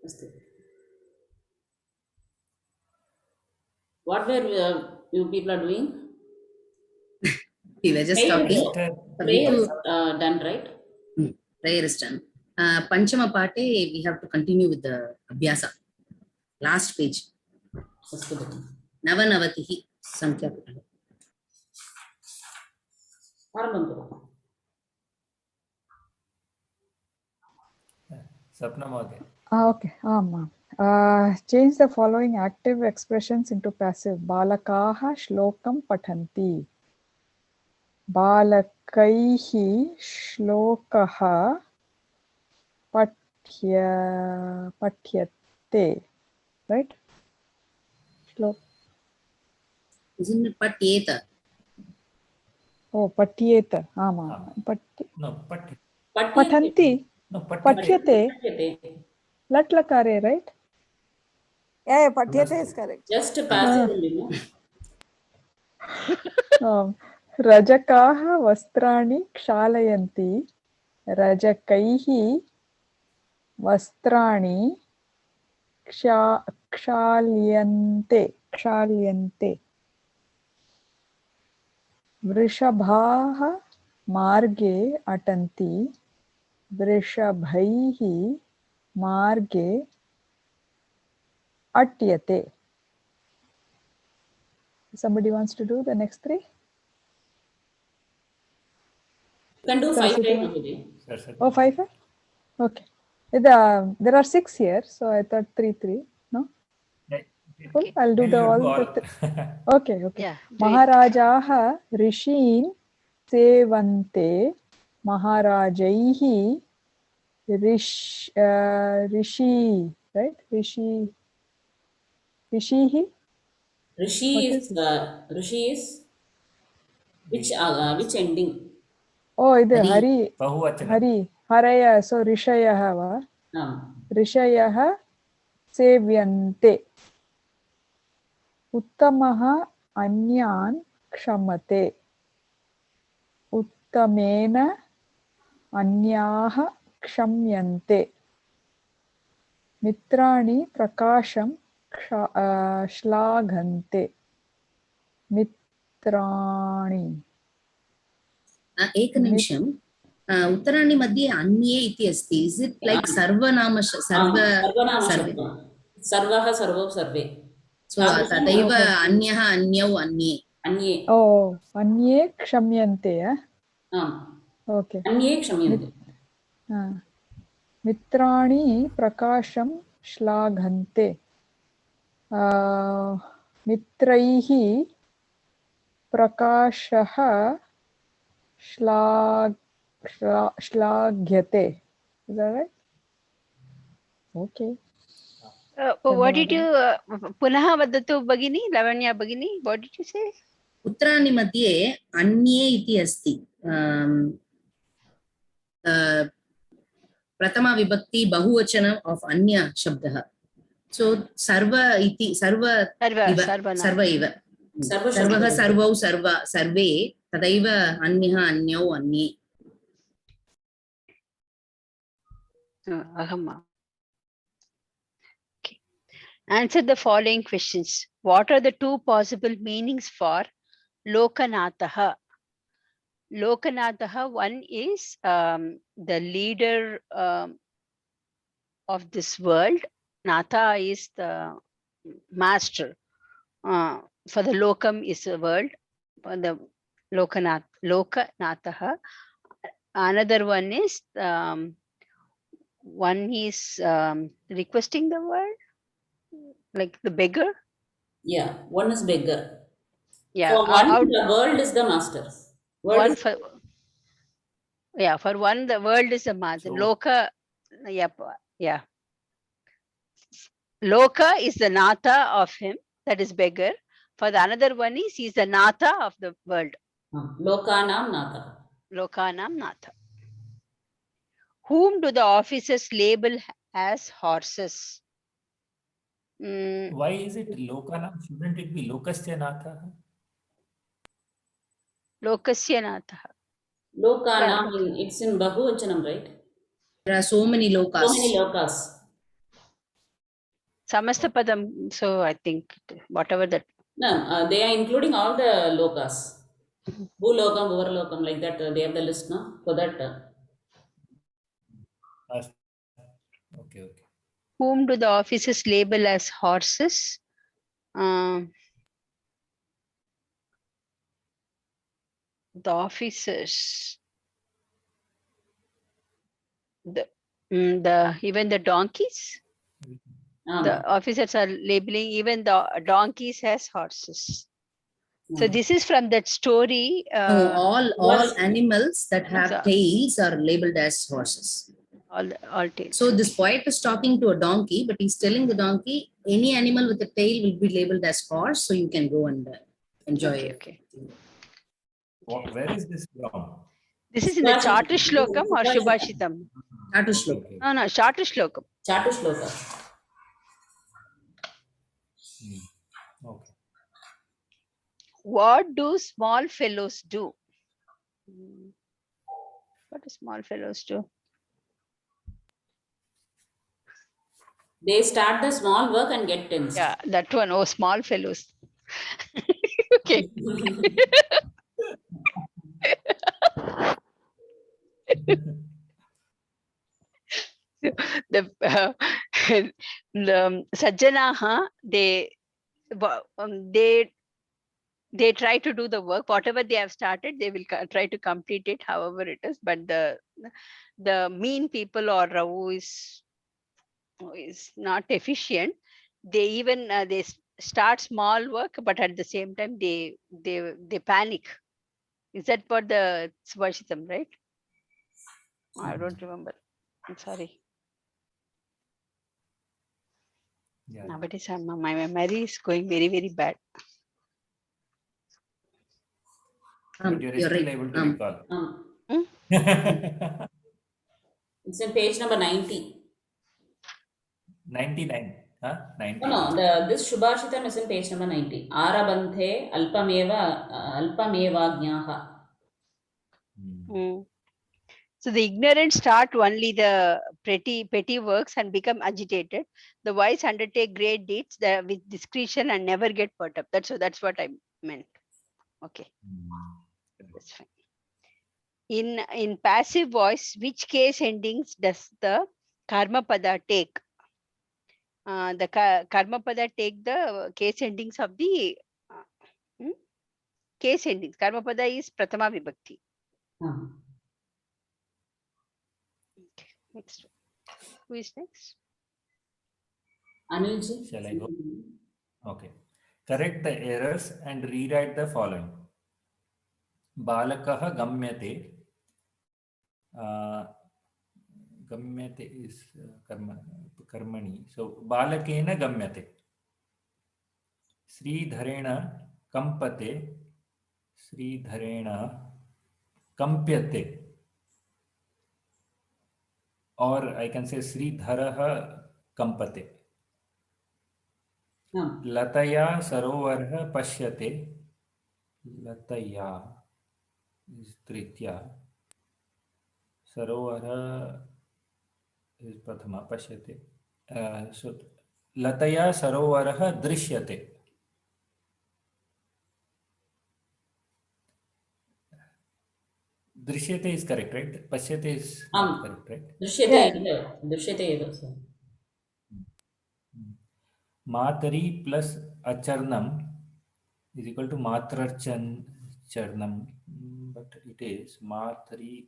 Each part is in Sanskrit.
अस्तु. What were you people are doing? We were just talking. Prayer is done, right? Prayer is done. Panchama Pate, we have to continue with the Abhyasa. Last page. Navanavatihi Sankhya. Okay. Change the following active expressions into passive. Balakaha shlokam pathanti. Balakaihi shlokaha patyate. Right? Shlok. Isn't it Patyeta? Oh, patyeta. Ama. No, Pathanti. No, Patyate. Latlakare, right? Yeah, patyate is correct. Just passive only, no? Rajakaha vastrani ksalayanti. Rajakaihi vastrani kshalyante. Vrishabhaha marge atanti. Vrishabhaihi marge atyate. Somebody wants to do the next three? You can do 5 times. Oh, 5? Okay. There are 6 here, so I thought 3. No? Cool. I'll do all. Okay. Yeah, Maharajaha rishin sevante Maharajaihi rishi, right? Rishihi. Rishi is which ending? Oh, Hari. Haraya. So Rishayaha va? Rishayaha sevyante. Uttamaha anyan kshamate. Uttamena anyaha kshamyante. Mitrani prakasham shlaghante. Mitrani. एकनिमिषम् उत्तराणि मध्ये अन्ये इति अस्ति. इस् इट् लैक् सर्वनाम सर्वः सर्वौ सर्वे. तदैव अन्यः अन्यौ अन्ये. Oh, अन्ये क्षम्यन्ते. Okay. अन्ये क्षम्यन्ते. मित्राणि प्रकाशं श्लाघन्ते. मित्रैः प्रकाशः श्लाघ्यते. Is that right? Okay. What did you पुनः वदतु भगिनी, Lavanya भगिनी, what did you say? उत्तराणि मध्ये अन्ये इति अस्ति. प्रथमा विभक्ति बहुवचन ऑफ अन्य शब्दः. सो सर्व इति सर्व इव सर्वः सर्वौ सर्वे तदैव अन्यः अन्यौ अन्ये. Okay. Answer the following questions. What are the 2 possible meanings for Lokanatha? Lokanatha, one is the leader of this world. Natha is the master. For the lokam is the world. For the Lokanatha. Another one is requesting the world, like the beggar. Yeah, one is beggar. Yeah. For one, the world is the master. For one, the world is the master. Loka, yeah. Loka is the Natha of him, that is beggar. For the another one is he is the Natha of the world. Lokanam Natha. Lokanam Natha. Whom do the officers label as horses? Why is it Lokanam? Shouldn't it be Lokasya Natha? Lokasya Natha. Lokanam, it's in Bahuvachanam, right? There are so many lokas. So many lokas. Samastapadam. So I think whatever that. No, they are including all the lokas. Bhulokam, Bhuvarlokam, like that. They have the list, no? For that. Okay, okay. Whom do the officers label as horses? The officers. The even the donkeys. The officers are labeling even the donkeys as horses. So this is from that story. No, all was- animals that have So- tails are labeled as horses. all tails. So this poet is talking to a donkey, but he's telling the donkey, any animal with a tail will be labeled as horse, so you can go and enjoy Okay, it. okay. Where is this from? This is in the Subhashitam. Chatushlokam or Subhashitam. Shubhashitam? Chatushlok. Okay. No, Chatushlokam. Chatusloka. Okay. What do small fellows do? What do small fellows do? They start the small work and get tensed. Yeah, that one. Oh, small fellows. Okay. The Sajjanaha, they try to do the work, whatever they have started, they will try to complete it, however it is. But the mean people or who is not efficient, they even they start small work, but at the same time they panic. Is that for the Subhashitam, right? I don't remember. I'm sorry. Yeah. Nowadays, my memory is going very, very bad. But you're You're still right. able to recall. It's in page number 90. 99. Huh? 90. No, this Shubhashitam is in page number 90. Arabanthe alpamevagnaha. So the ignorant start only the petty works and become agitated. The wise undertake great deeds with discretion and never get put up. That's what I meant. Okay, that's fine. In passive voice, which case endings does the karma pada take? The karma pada take the case endings of the case endings. Karma pada is Pratama Vibhakti. Next. Who is next? Anilji? Shall I go? Okay. Correct the errors and rewrite the following. Balakaha gamyate. Gamyate is karmani. So balakena gamyate. Sridharena kampate. Sridharena kampyate. Or I can say Sridharaha kampate. Lataya sarovarha pashyate. Lataya is Tritya. Sarovarha is Prathama pashyate. So Lataya sarovarha drishyate. Drishyate is correct, right? Pashyate is not correct, right? Drishyate eva, sir. Matari plus acharnam is equal to matracharnam, but it is matri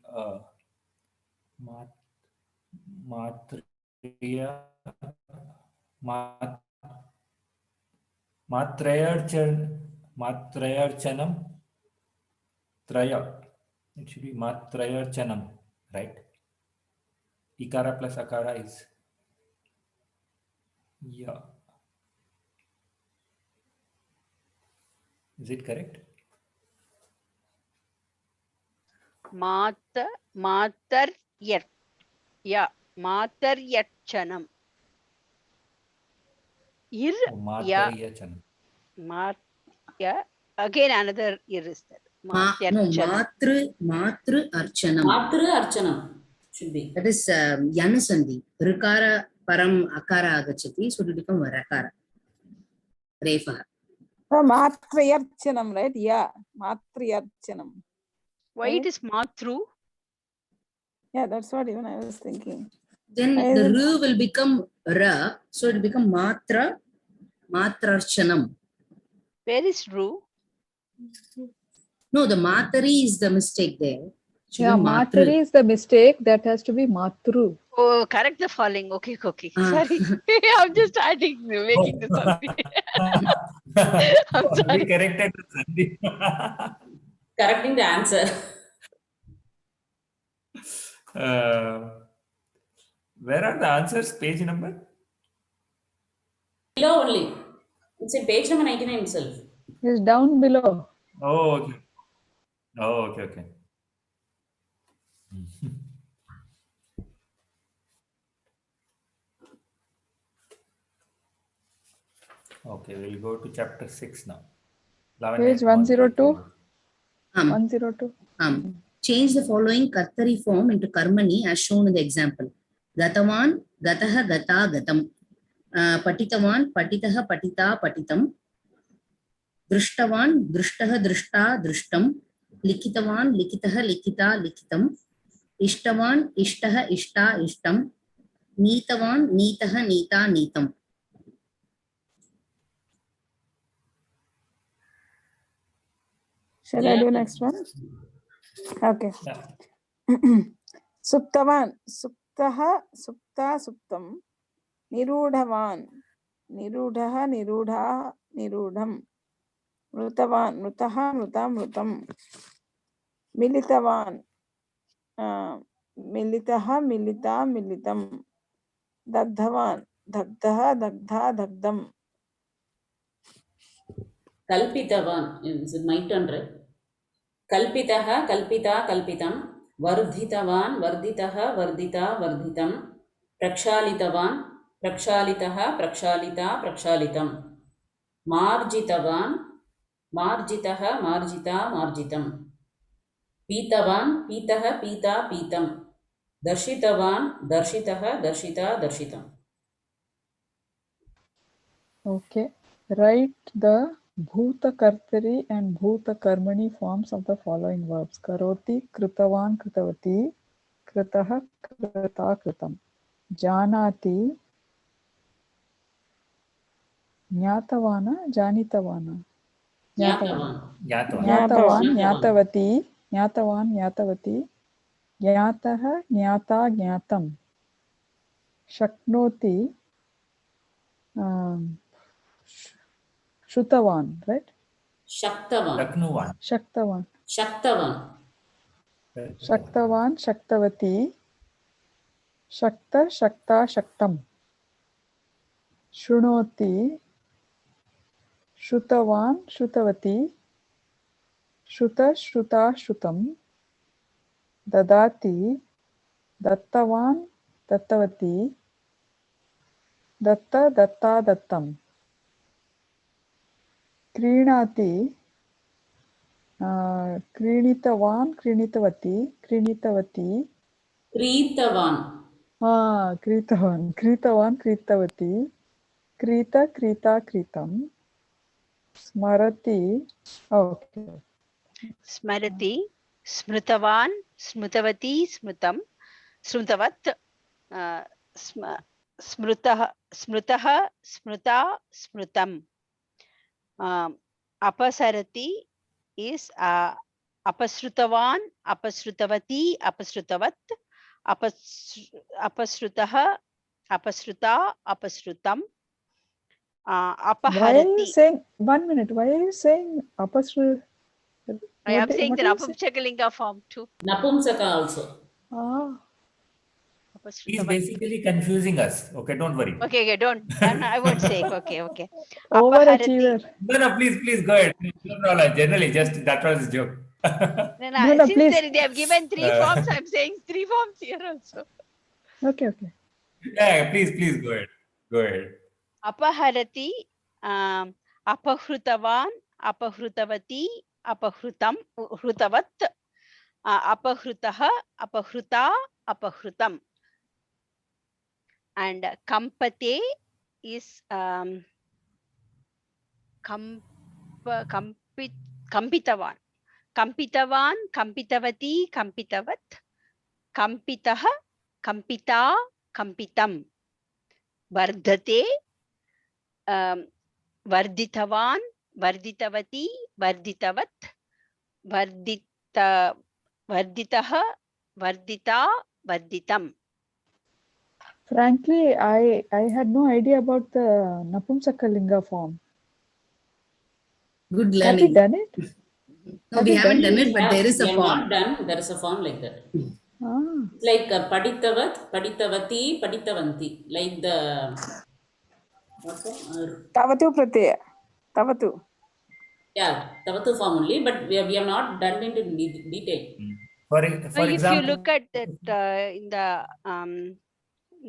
matriya matrayarchanam traya. It should be matrayarchanam, right? Ikara plus akara is yeah. Is it correct? Mataryat. Yeah, Mataryachanam. Matrayarchanam. Yeah. Again, another ir is there. No, matru archanam. Matru archanam should be. That is Yanasandhi. Rikara param akara agachati, so it will become varakara. Refa. Matriyarchanam, right? Yeah, Matriyarchanam. Why it is matru? Yeah, that's what even I was thinking. Then the ru will become ra, so it will become matra, matrarchanam. Where is ru? No, the matari is the mistake there. Should Yeah, be matari is the mistake. That has to be matru. Oh, correct the falling. Okay, okay. Ah. Sorry. I'm just adding, making this up. I'm We sorry. corrected Sandeep. Correcting the answer. Where are the answers? Page number? Below only. It's in page number 99 itself. It's down below. Oh, okay. Oh, okay, okay. Okay, we'll go to chapter 6 now. Page 102. 102. Change the following kartari form into karmani as shown in the example. Gatavan, gataha, gata, gatam. Patitavan, patitaha, patita, patitam. Drishtavan, drishtaha, drishta, drishtam. Likitavan, likitaha, likita, likitam. Ishtavan, ishtaha, ishta, ishtam. Neetavan, neetaha, neeta, neetam. Shall I do next one? Okay. Yeah. Suptavan, suptaha, supta, suptam. Nirudhavan, nirudhaha, nirudha, nirudham. Mrutavan, mrutaha, mruta, mrutam. Militavan, militaha, milita, militam. Dagdhavan, dagdaha, dagdha, dagdam. Kalpitavan. Is it my turn, right? Kalpitaha, kalpita, kalpitam. Vardhitavan, varditaha, vardita, vardhitam. Prakshaalitavan, prakshaalitaha, prakshalita, prakshalitam. Marjitavan, marjitaha, marjita, marjitam. Pitavan, pitaha, pita, pitam. Darshitavan, darshitaha, darshita, darshitam. Okay. Write the bhuta kartari and bhuta karmani forms of the following verbs. Karoti, kritavan, kritavati, kritaha, krita, kritam. Janati, jnatavana, janitavana. Jnatavan. Jnatavan, jnatavati, jnatavan, jnatavati. Jnataha, jnata, jnatam. Shaknoti, Shrutavan, right? Shaktavan. Shaknuvan. Shaktavan. Shaktavan. Shaktavan, Shaktavati. Shakta, Shakta, Shaktam. Shrunoti. Shrutavan, Shrutavati. Shruta, Shruta, Shrutam. Dadati. Dattavan, Dattavati. Datta, Datta, Dattam. Krinati. Krinitavan, Krinitavati. Krinitavati. Kritavan. Kritavan, Kritavan, Kritavati. Krita, Krita, Kritam. Smarati. Okay. Smarati, smritavan, smrutavati, smrutam, smrutavat, smrutaha, smrutaha, smruta, smrutam. Apasarati is apasrutavan, apasrutavati, apasrutavat, apasrutaha, apasruta, apasrutam. Why are you Apaharati. saying, 1 minute, why are you saying apasru? I am saying the Napumsakalinga form too. Napumsaka also. He's basically confusing us. Okay, don't worry. Okay, don't. I won't say. Okay. Overachiever. No, please go ahead. No problem. Generally, just that was his joke. No, since please. they have given 3 forms, I'm saying 3 forms here also. Okay. Yeah, please go ahead. Apaharati, apahrutavan, apahrutavati, apahrutam, hrutavat, apahrutaha, apahruta, apahrutam. and kampate is kampitavan, kampitavan, kampitavati, kampitavat, kampitah, kampita, kampitam, vardhate, varditavan, varditavati, varditavat, vardita, varditah, vardita, varditam. Frankly, I had no idea about the Napumsakalinga form. Good Have we learning. done it? No, Have we we haven't done done it, but there is we a have form. not done. There is a form like that. Ah, It's like paditavat, paditavati, paditavanti. Like the what's that? Tavatu pratyaya. Tavatu. Yeah, tavatu form only, but we have not done it in detail. For If example, you look at that in the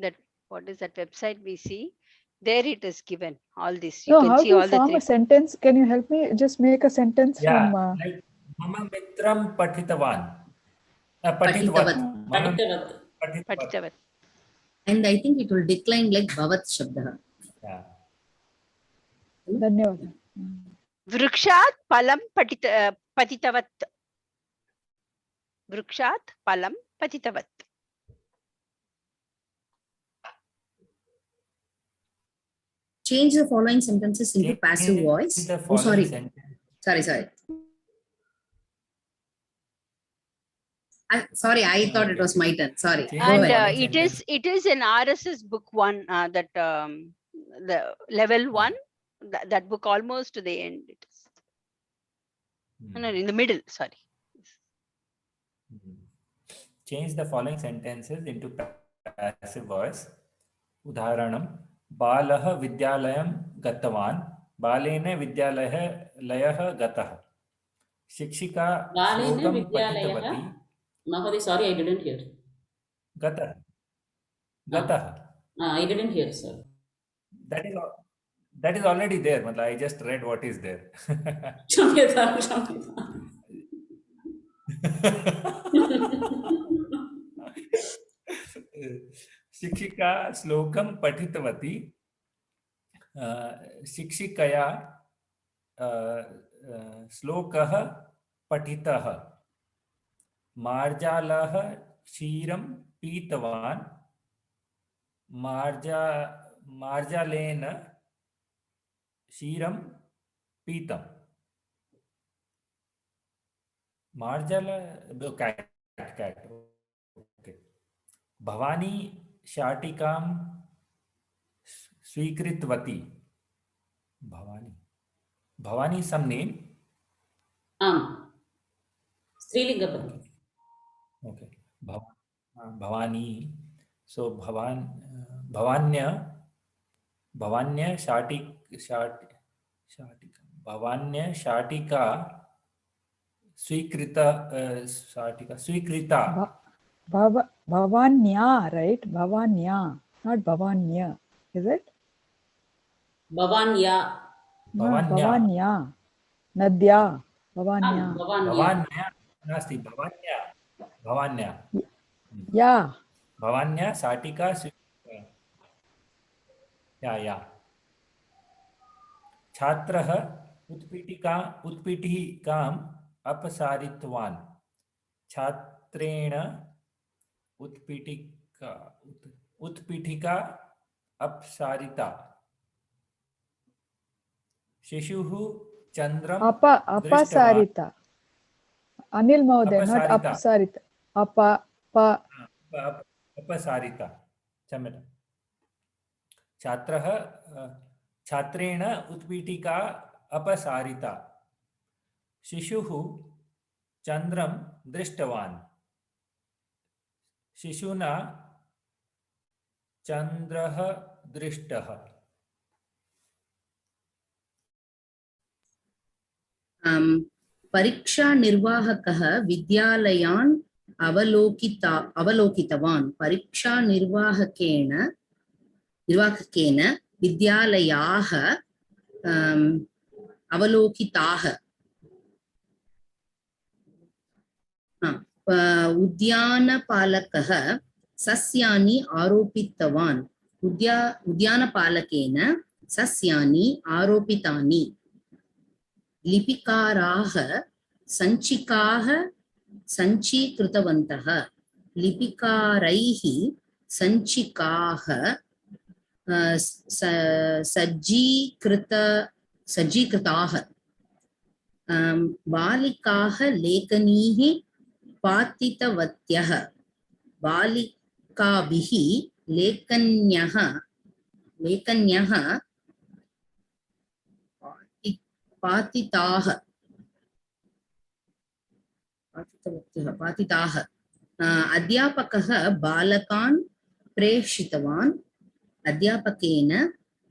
that what is that website we see, there it is given all this. You no, can how see to all the form three. a sentence? Can you help me just make a sentence yeah, from like mama mitram patitavan. Patitvat. Patitavat. Mama Paditavat. patitvat. Patitavat. And I think it will decline like Bhavat Shabda. Yeah. Dhanyavad. Vrikshat palam patitavat. Vrikshat palam patitavat. Change the following sentences into passive Change voice. the Oh, following sorry. sentence. Sorry. Sorry, I thought it was my turn. Sorry. Change Go And ahead. following sentence. it is in RSS book 1 that the level 1 that book almost to the end it is. No, in the middle, sorry. Change the following sentences into passive voice. Udharanam, बालः विद्यालयं गतवान्, बालेन विद्यालयः गतः. शिक्षिका Balena श्लोकं Vidyalayah. पठितवती. Mahodi, sorry, I didn't hear. गतः. I didn't hear, sir. That is already there. I just read what is there. Shamyata. शिक्षिका श्लोकं पठितवती. शिक्षिकया श्लोकः पठितः. मार्जालः क्षीरं पीतवान्. मार्जालेन क्षीरं पीतम्. मार्जाल cat. Okay. भवानी शाटिकां स्वीकृतवती. Bhavani some name. Strilinga Pati. Okay. Bhavani. So Bhavanya शाटिका स्वीकृता. Bhavanya, right? Bhavanya, not Bhavanya. Is it? Bhavanya. No, Bhavanya. Nadya. Bhavanya. Bhavanya. नास्ति. भवान्या. Yeah. भवान्या शाटिका या. छात्रः उत्पीठिकाम् अपसारितवान्. छात्रेण उत्पीठिका अपसारिता. शिशुः चन्द्रं Apasarita. Anil Mahoday, not Apasarita. Apasarita. अपसारिता. क्षम्यताम्. छात्रेण उत्पीठिका अपसारिता. शिशुः चन्द्रं दृष्टवान्. शिशुना चन्द्रः दृष्टः. परीक्षा निर्वाहकः विद्यालयान् अवलोकितवान्. परीक्षा निर्वाहकेन विद्यालयाः अवलोकिताः. उद्यानपालकः सस्यानि आरोपितवान्. उद्यानपालकेन सस्यानि आरोपितानि लिपिकाराः सञ्चिकाः सञ्चीकृतवन्तः लिपिकारैः सञ्चिकाः सज्जीकृताः बालिकाः लेखनीः पातितवत्यः बालिकाभिः लेखन्यः पातिताः अध्यापकः बालकान् प्रेषितवान् अध्यापकेन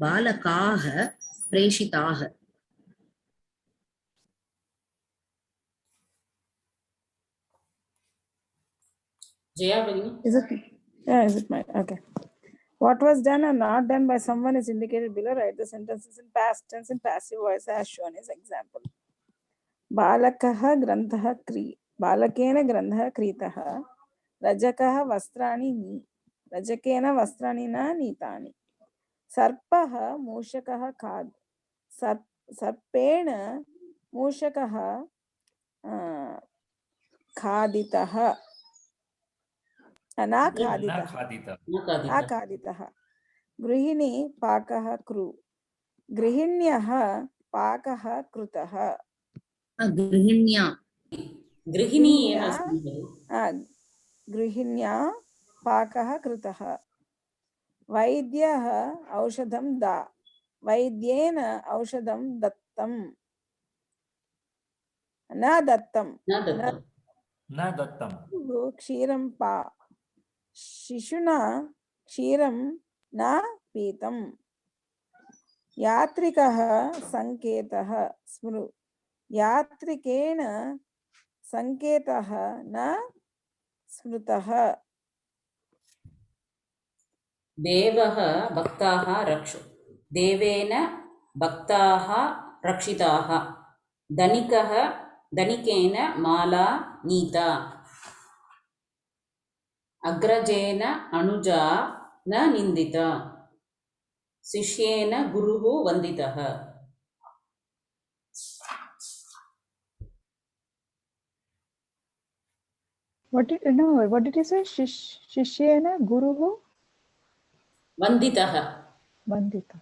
बालकाः प्रेषिताः Jaya Bhagini. Is it? Yeah, is it mine? Okay. What was done or not done by someone is indicated below. Write the sentences in past tense and passive voice as shown as example. बालकः ग्रन्थः बालकेन ग्रन्थः क्रीतः रजकः वस्त्राणि रजकेन वस्त्राणि न नीतानि सर्पः मूषकः सर्पेण मूषकः खादितः न खादितः गृहिणी पाकः गृहिण्यः पाकः कृतः गृहिण्या पाकः कृतः वैद्यः औषधं वैद्येन औषधं दत्तं न दत्तं क्षीरं शिशुना क्षीरं न पीतं यात्रिकः संकेतः यात्रिकेन संकेतः न स्मृतः देवः भक्ताः देवेन भक्ताः रक्षिताः धनिकेन माला नीता अग्रजेन अनुजा न निन्दिता शिष्येन गुरुः वन्दितः What did you say? Shishyena Guruhu Vanditah. Vandita.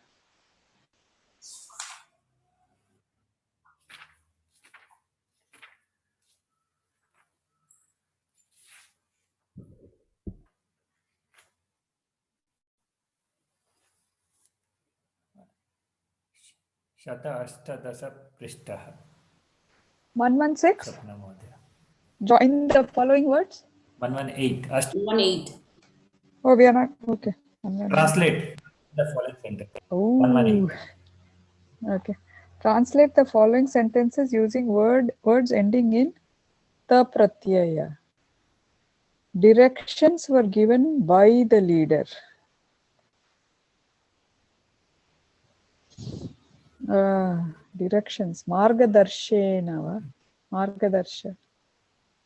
Shata Ashtadasa Prishtah. 116. Join the following words. 118. 118. Oh, we are not. Okay. Translate the following sentence. Oh. 118. Okay. Translate the following sentences using words ending in ta pratyaya. Directions were given by the leader. Directions. Margadarshena. Margadarsha.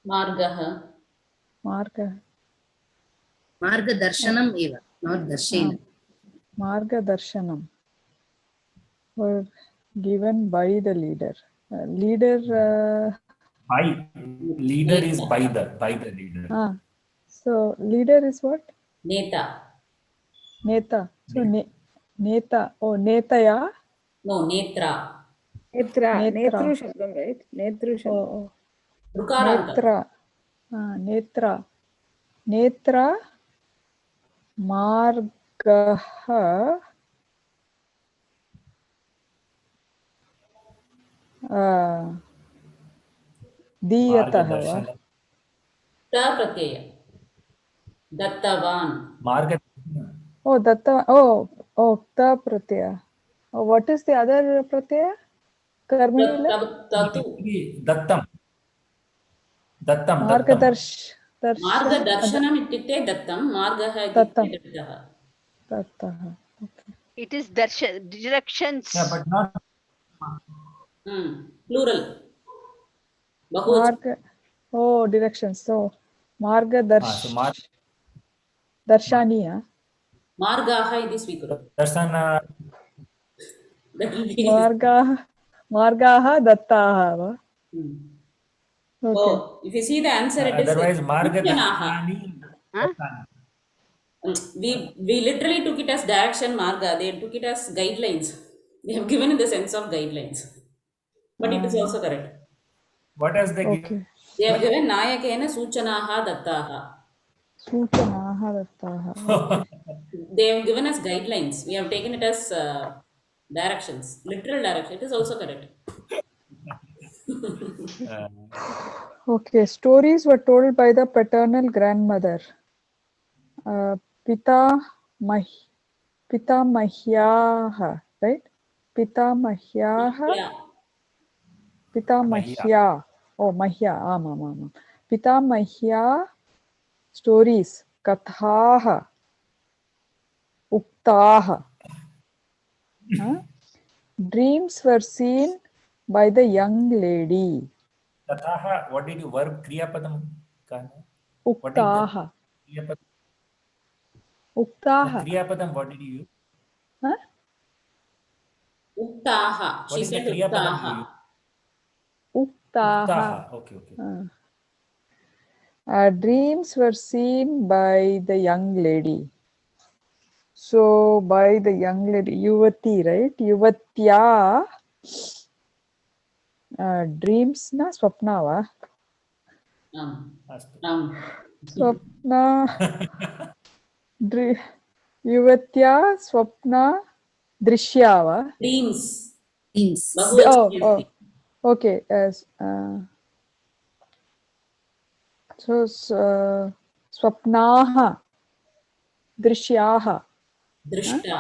Margah. Margadarshanam eva, not darshena. Margadarshanam were given by the leader. Leader is by the leader. So leader is what? Neta. So Neta. Oh, Netaya. No, Netra. Netru shabdam, right? Netru shabdam. Netra Margaha Diyatah va? Ta pratyaya. Dattavan. Oh, Datta. Oh, ta pratyaya. Oh, what is the other pratyaya? Karmani. Dattam. Margadarshanam ityukte dattam. Margah ityukte dattah. Okay. It is directions. Yeah, but not. Plural. Directions. So Marga Darshaniya. Margaha iti svikuru. Darsana. That will be. Margaah dattaah va? Hmm. Okay. Oh, if you see the answer, it is Otherwise, Marga Suchanaha. Dattani. Huh? We literally took it as direction marga. They took it as guidelines. They have given in the sense of guidelines, but it is also correct. What else they give? Okay. They have given Nayakena Suchanaha Dattaha. Suchanaah dattaah. Okay. They have given us guidelines. We have taken it as directions, literal direction. It is also correct. Uh, Okay. Stories were told by the paternal grandmother. Pita Mahyaah, right? Pita Mahyaah. Yeah. Pitamahya. Oh, Mahya. Ama. Pitamahya stories. Kathaah. Uktaah. Huh? Dreams were seen by the young lady. Tathaha, what did you verb Kriya Padam? What did the Uktaah. Kriya Padam? The Uktaah. Kriya Padam, what did you use? Huh? Uktaha. What She is the said Kriya Padam you Uktaha. use? Uktaah. Uktaha. Okay. Dreams were seen by the young lady. So, by the young lady, Yuvati, right? Yuvatya. Dreams na swapna va? Astu. Swapna. Yuvatya swapna drishya va? Dreams. Dreams. Bahuvachan. Okay. So, swapnaah drishyaah. Drishta.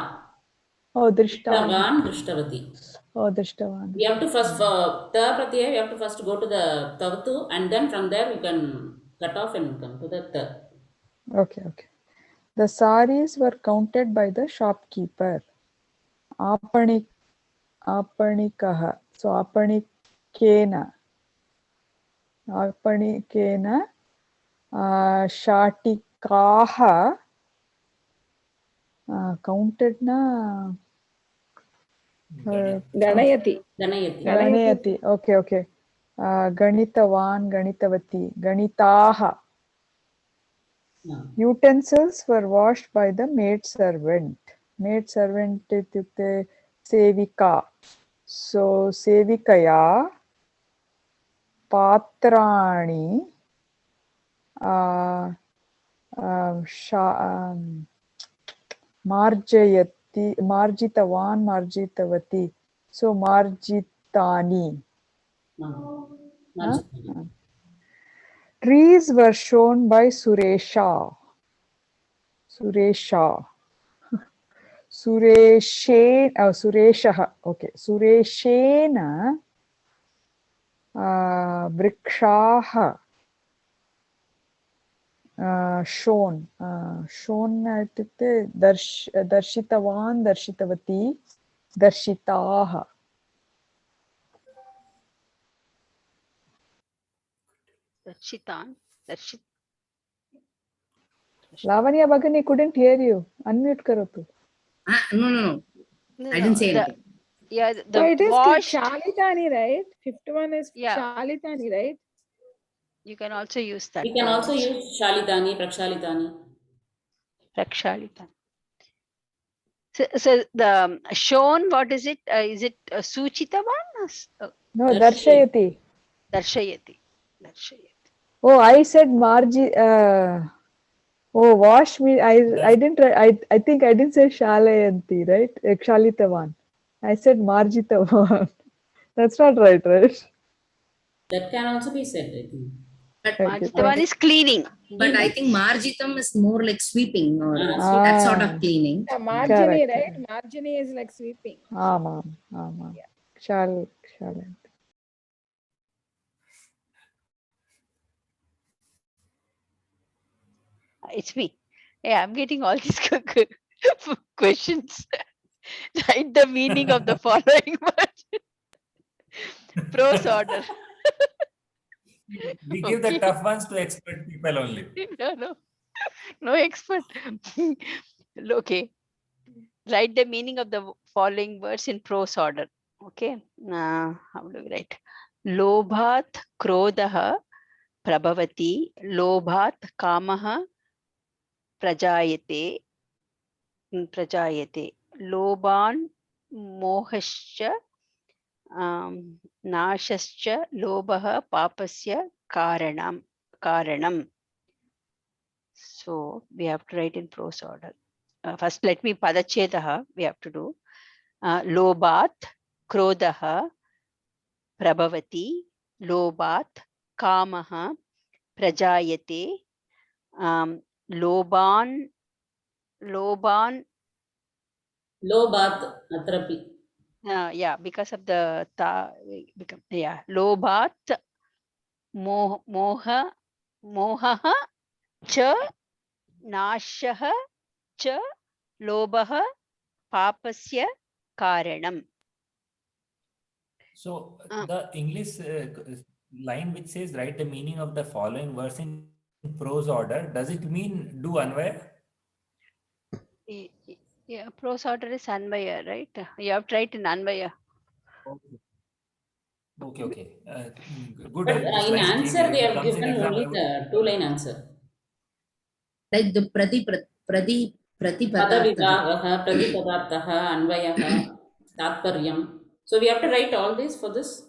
Oh, drishtaah. Drishtavan, Drishtavati. Oh, drishtavan. We have to first, for ta pratyaya, we have to first go to the tavatu, and then from there we can cut off and come to the ta. Okay. The saris were counted by the shopkeeper. Aparnikah. So, aparnikena. Shatikaah. Counted na. Ganayati. Ganayati. Okay. Ganitavan, Ganitavati, Ganitaha. Utensils were washed by the maid servant. Maid servant ityukte sevika. So sevikaya patrani marjitavan, marjitavati. So marjitani. Trees were shown by Suresha. Sureshah. Okay. Sureshena vrikshaah shown. Shown ityukte darshitavan, darshitavati, darshitaah. Lavanya Bhagani couldn't hear you. Unmute karotu. No. I didn't say anything. Yeah, So it is washed. Shalitani, right? Fifth one is Yeah. Shalitani, right? You can also use that. We can also use Shalitani, Prakshalitani. Prakshalitani. So the shown, what is it? Is it Suchitavan? No, Darshayati. Darshayati. Oh, I said Marji. Wash me. I didn't. I think I didn't say Shalayanti, right? Shalitavan. I said Marjitavan. That's not right? That can also be said, I think. But Marjitavan is cleaning. But I think marjitam is more like sweeping or Sweeping. that sort of cleaning. Yeah, Marjini, Correct. right? Marjini is like sweeping. Amam. Shalanti. It's me. Yeah, I'm getting all these questions. Write the meaning of the following words. Prose order. We give the tough ones to expert people only. No expert. Okay. Write the meaning of the following words in prose order. Okay. How do we write? Lobhat krodha prabhavati, lobhat kamaha prajayate, loban mohascha nashascha lobah papasya karanam. So we have to write in prose order. First, let me padachetaha we have to do. Lobat krodha prabhavati, lobat kamaha prajayate, loban Lobat atrapi. yeah, because of the become, yeah, lobat moha mohaha cha nashah cha lobah papasya karanam. So Uh, the English line which says write the meaning of the following verse in prose order, does it mean do Anvaya? Yeah, prose order is Anvaya, right? You have to write in Anvaya. Okay. Okay. Good. But This in line came. answer, If they it have comes in given exam, only I would. the two-line answer. Like the pratipadartha. Padavivahaha, pradipadarthaha, anvayaha, tatparyam. So we have to write all this for this.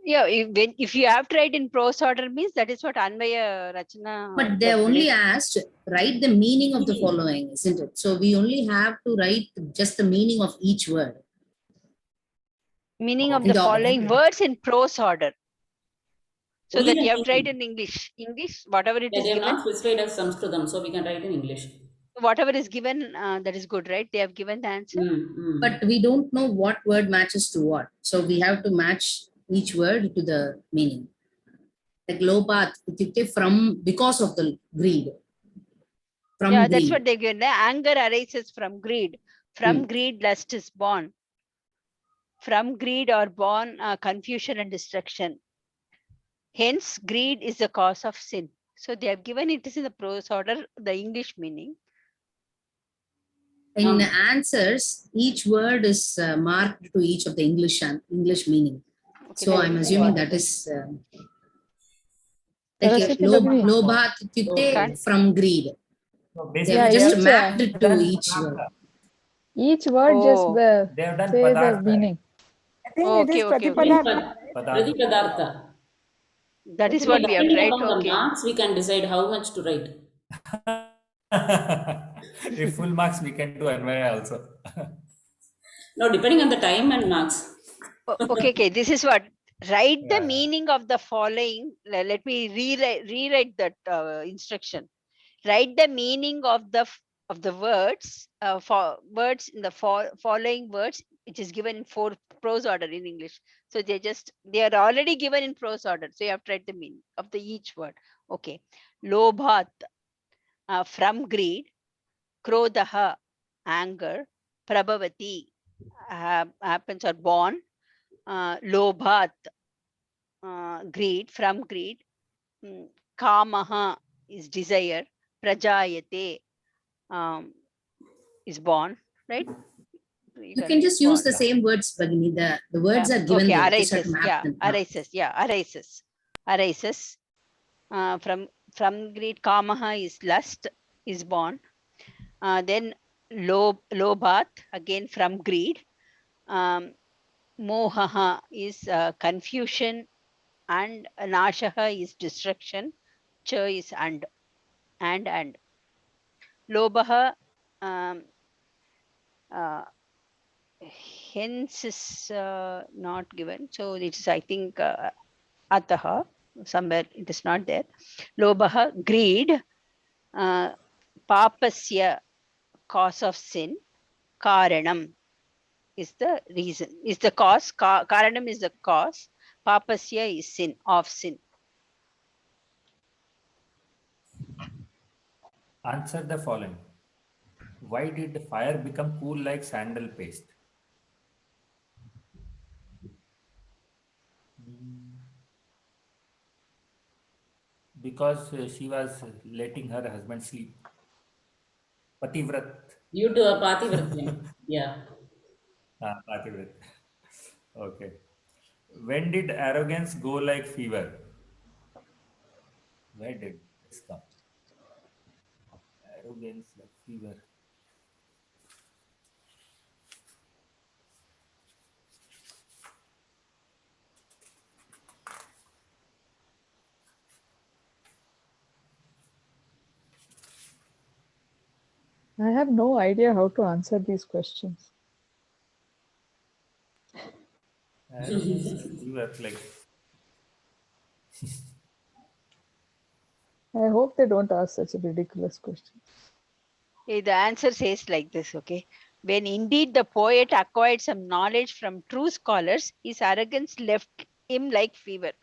Yeah, if you have to write in prose order means that is what Anvaya Rachana. But they only asked, write the meaning of the following, isn't it? So we only have to write just the meaning of each word. Meaning of In the the- following words in prose order. So Only that the you have to write meaning. in English. English, whatever it Yeah, is they have given, not specified as Sanskritam, so we can write in English. whatever is given, that is good, right? They have given the answer. But we don't know what word matches to what. So we have to match each word to the meaning. Like lopat, from because of the greed. From Yeah, greed. that's what they given. Anger arises from greed. From greed, lust is born. From greed are born confusion and destruction. Hence, greed is the cause of sin. So they have given it is in the prose order, the English meaning. In the answers, each word is marked to each of the English meaning. Okay, So I'm assuming that is like Saraswati Bhagini. lobhat Can't- from greed. So They have Yeah, basically, just each mapped it to each word. each word just Oh, they have done say the padartha. meaning. I think it okay, is okay, Even okay. Pratipadartha. Padartha. Pradipadartha. That is So what we have to depending write. upon the Okay. marks, we can decide how much to write. If full marks, we can do Anvaya also. No, depending on the time and marks. Okay. This is what. Write the Yeah. meaning of the following. Let me rewrite that instruction. Write the meaning of the words for words in the following words, which is given in prose order in English. So they are already given in prose order. So you have to write the meaning of the each word. Okay. Lobhat, from greed. Krodha, anger. Prabhavati, happens or born. Lobhat, greed, from greed. Kamaha is desire. Prajayate, is born, right? You can just use the same words, Bhagini. The words are given Okay, there. You just have to arises. map Yeah, them. arises. Arises. From greed, kamaha is lust, is born. Then lobhat, again from greed. Mohaha is confusion, and nashaha is destruction. Cha is and. Lobaha, hence is not given. So it's, I think, ataha, somewhere it is not there. Lobaha, greed. Papasya, cause of sin. Karanam is the reason, is the cause. Karanam is the cause. Papasya is sin, of sin. Answer the following. Why did fire become cool like sandal paste? Because she was letting her husband sleep. Pativrat. Due to a Pativratyam. Yeah. Pativrat. Okay. When did arrogance go like fever? Where did this come? Arrogance like fever. I have no idea how to answer these questions. Arrogance like fever. Like, I hope they don't ask such a ridiculous question. The answer says like this, okay? When indeed the poet acquired some knowledge from true scholars, his arrogance left him like fever.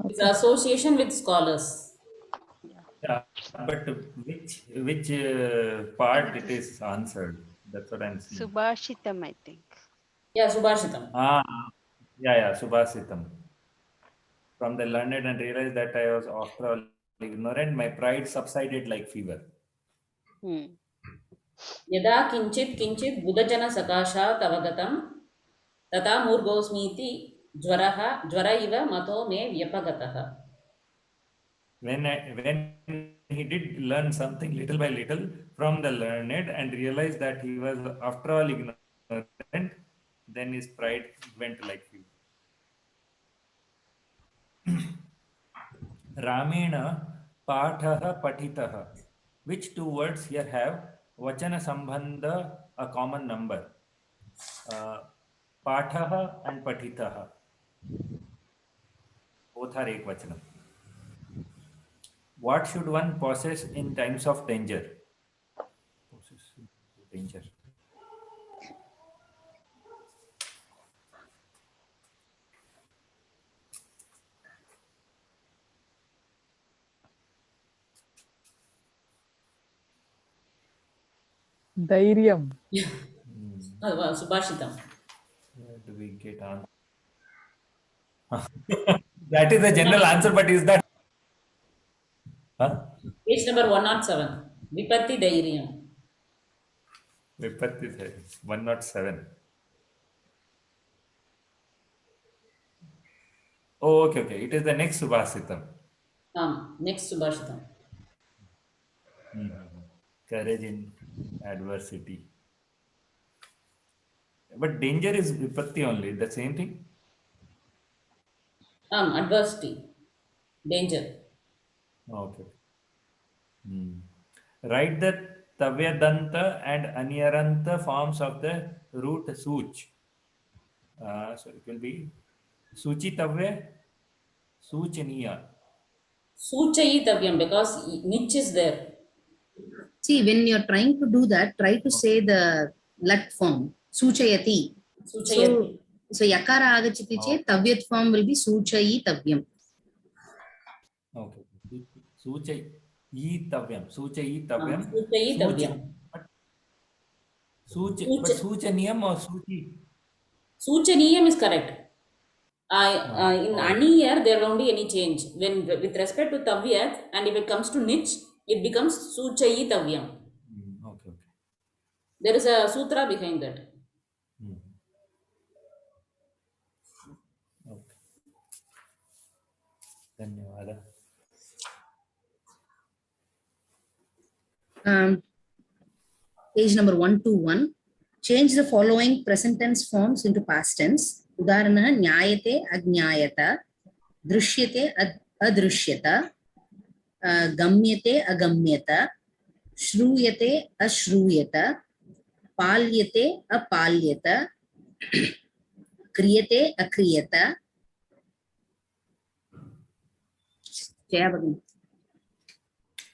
It's association with scholars. yeah, but which part it is answered? That's what I'm seeing. Subhashitam, I think. Yeah, Subhashitam. Yeah, Subhasitam. From the learned and realized that I was after all ignorant, my pride subsided like fever. यदा किंचित किंचित बुधजन सकाशात् अवगतं तथा मूर्घोऽस्मीति ज्वर इव मतो मे व्यपगतः. When he did learn something little by little from the learned and realized that he was after all ignorant, then his pride went like fever. Ramena Pathaha Patitaha. Which two words here have Vachana Sambandha a common number? Pathaha and Patitaha. Both are Ekvachanam. What should one possess in times of danger? Possess danger. Dairyam. Subhashitam. Where do we get on? That is the general answer, but is that? Huh? Page number 107. Vipatti Dairyam. Vipatti is 107. Oh, okay. It is the next Subhasitam. Next Subhashitam. Courage in adversity. But danger is Vipatti only. The same thing? Adversity. Danger. Okay. Write the Tavyadanta and Anyaranta forms of the root Such. So it will be Suchi Tavya, Suchaniya. Suchayitavyam, because niche is there. See, when you're trying to do that, try to say the lut form, suchayati. Suchayati. So yakara agachiti che, tavyat form will be suchayitavyam. Okay. Suchayitavyam. Suchayitavyam. Suchayitavyam. But Suchaniyam or Suchi? Suchaniyam is correct. In Aniyar, there won't be any change. When with respect to Tavyat, and if it comes to niche, it becomes Suchayitavyam. Okay. There is a sutra behind that. Okay. Dhanyawada. Page number 121. Change the following present tense forms into past tense. Udarana nyayate agnyayata, drishyate adrishyata, gamyate agamyata, shruyate ashruyata, palyate apalyata, kriyate akriyata.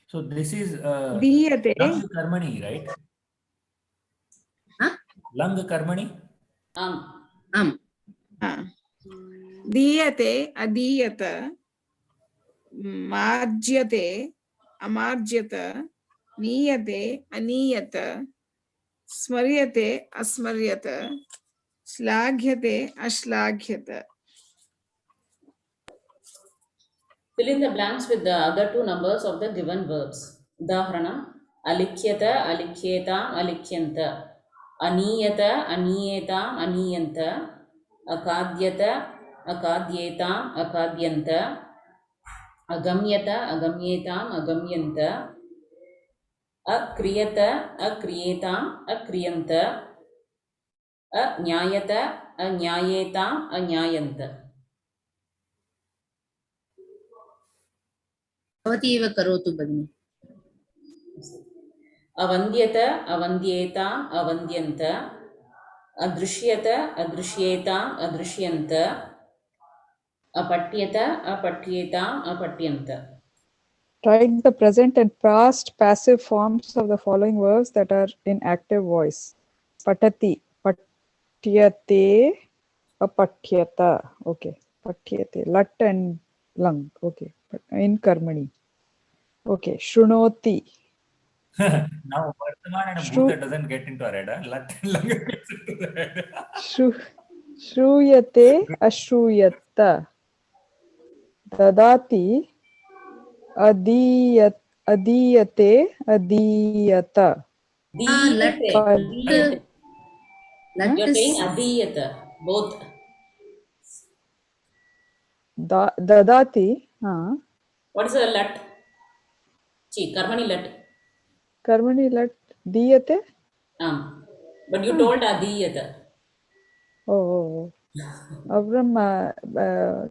So this is Diyate. Lang Karmani, right? Huh? Lang Karmani? Diyate, adiyata, marjyate, amarjyata, niyate, aniyata, smaryate, asmaryata, shlaghyate, ashlaghyata. Fill in the blanks with the other two numbers of the given verbs. Udaharanam, अलिख्यत अलिख्येताम् अलिख्यन्त अनीयत अनीयेताम् अनीयन्त अखाद्यत अखाद्येताम् अखाद्यन्त अगम्यत अगम्येताम् अगम्यन्त अक्रियत अक्रियेताम् अक्रियन्त अज्ञायत अज्ञायेताम् अज्ञायन्त भवती एव करोतु भगिनि। अवन्द्यत अवन्द्येताम् अवन्द्यन्त अदृश्यत अदृश्येताम् अदृश्यन्त अपठ्यत अपठ्येताम् अपठ्यन्त Write the present and past passive forms of the following verbs that are in active voice. Patati, patyate, apathyata. Okay, patyate, lat and lung. Okay, in karmani. Okay, shrunoti. Now Vartaman and Shru, Bhuta doesn't get into our head. Lat and Langa gets into the head. shruyate, ashruyata. Dadati, adiyat, adiyate, adiyata. दीयते Lat दीयते lat you're saying is adiyata both Dadati, what is a lat chi karmani lat karmani lat diyate. but you told adiyata Oh, Avram,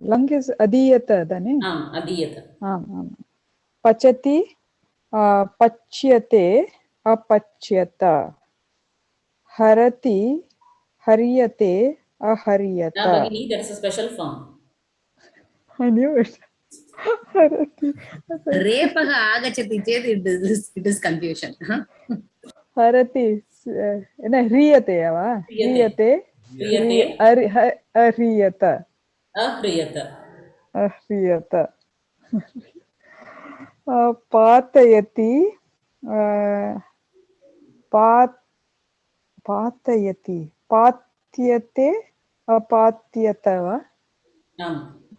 lung is adiyata, dane. adiyata Pachati, pachyate, apachyata. Harati, haryate, aharyata. Bhagini that is a special form I knew it. Harati. रेपः आगच्छति चेत् it is confusion. Harati, hriyate va? Hriyate. Hriyate, Hriyate. ahriyata. Ahriyata Ahriyata. Patayati, patayati, patyate, apatyata va?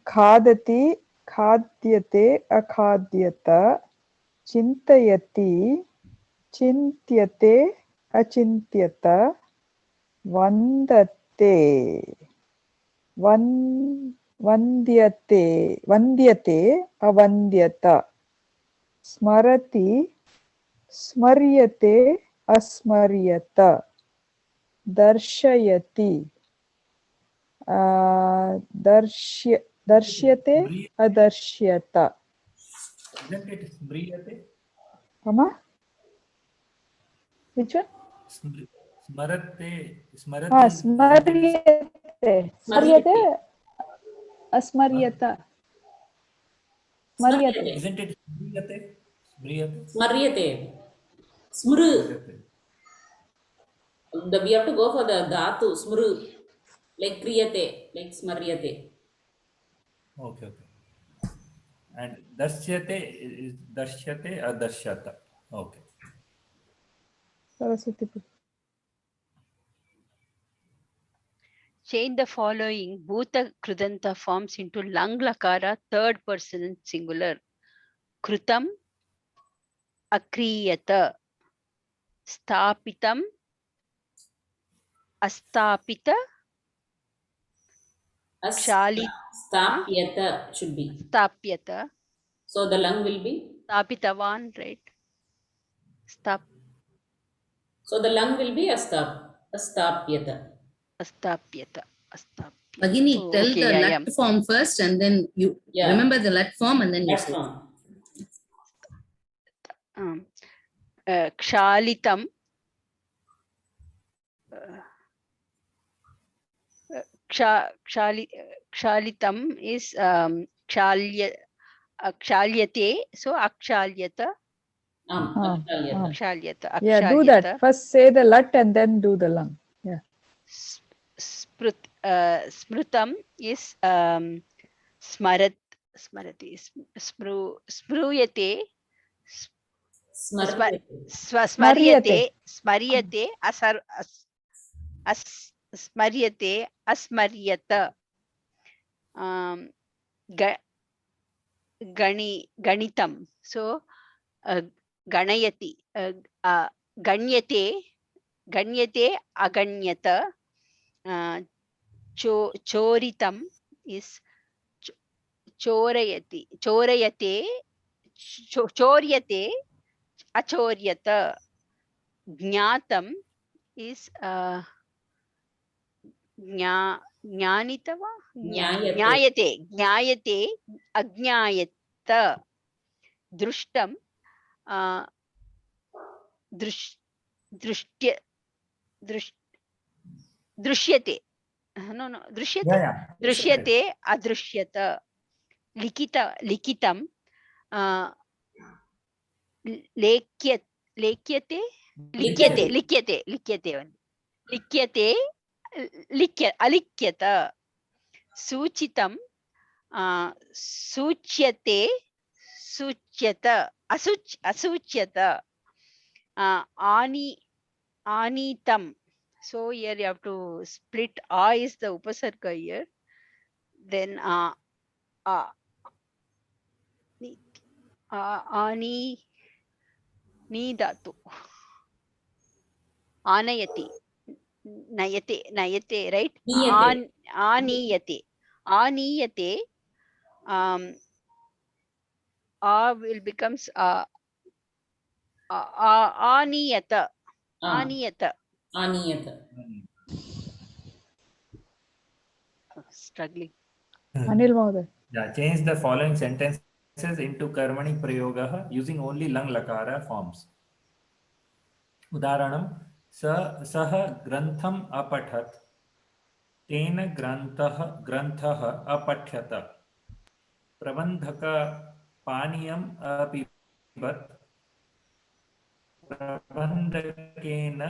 Khadati, khadyate, akhadyata. Chintayati, chintyate, achintyata. Vandate, vandyate, avandyata. Smarati, smaryate, asmaryata. Darshayati, darshyate, adarsyata. Isn't it Smriyate? Mama? Which one? Smarate. Smaryate. Smaryate, asmaryata. Smaryate. Isn't it Smriyate? Smaryate smru we have to go for the dhatu smru like kriyate like smaryate Okay. And Darshyate is Darshyate or Darshata. Okay. Saraswati. Change the following Bhuta Krudanta forms into Lang Lakara, third person singular. Krutam, Akriyata, Stapitam, Astapita, stapyata should be Stapyata, so the lung will be Stapitavan, right? so the lung will be astapyata Astapyata. Bhagini, Oh, tell okay, the yeah, lat form first and then you remember the lat form and then you that say. form Kshalitam, Kshalitam is Kshalyate, so Akshalyata. Akshalyata. Yeah, do that. First say the lat and then do the lung. Yeah. Smrutam is smarati, spruyate, smaryate, smaryate, asmaryata. Ganitam. So गणयति गण्यते गण्यते अगण्यत चोरितम् इस् चोरयति चोरयते चोर्यते अचोर्यत ज्ञातम् इस् ज्ञानित वा ज्ञायते। ज्ञायते ज्ञायते अज्ञायत दृष्टं दृष्ट्य दृश्यते नो दृश्यते Yeah, yeah. दृश्यते अदृश्यत लिखितं लेख्यते लिख्यते अलिख्यत सूचितं सूच्यते सूच्यत असूच्यत आनीतं. So here you have to split a is the upasarga here, then ani ni dhatu anayati nayate right Niyate. aniyate will becomes aniyata Aniyata. struggling. Anil Mahoday. Yeah, change the following sentences into karmani prayogah using only lang lakara forms. उदाहरणं सः ग्रन्थम् अपठत्, तेन ग्रन्थः अपठ्यत, प्रबन्धक पानीयम् अपिबत्, प्रबन्धकेन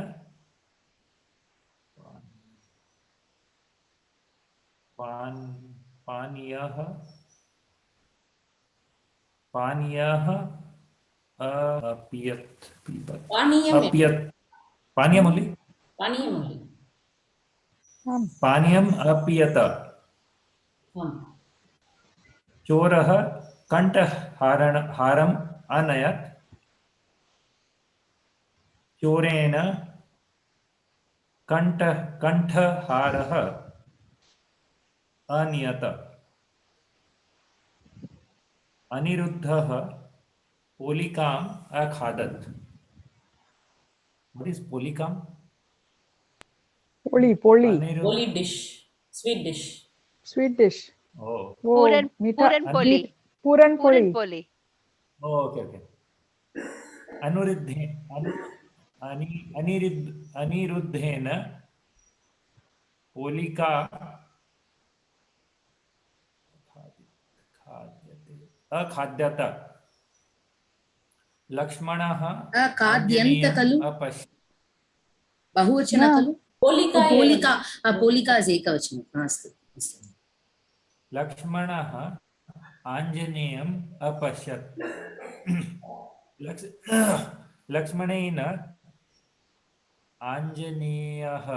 पानीयः अपियत् पानीयम् only पानीयम् अपियत, चोरः कण्ठहारम् अनयत्, चोरेण कण्ठहारः अनियत, अनिरुद्धः पोलिकाम् अखादत्. What is polikam? Poli. Holy dish. Sweet dish. Sweet dish. Oh. Oh, Puran poli. Puran poli. Oh, okay. अनिरुद्धेन पोलिका अखाद्यत, लक्ष्मणः अखाद्यन्त खलु बहुवचन न. खलु पोलिका इस् एकवचनम् अस्तु लक्ष्मणः आञ्जनेयम् अपश्यत्, लक्ष्मणेन आञ्जनेयः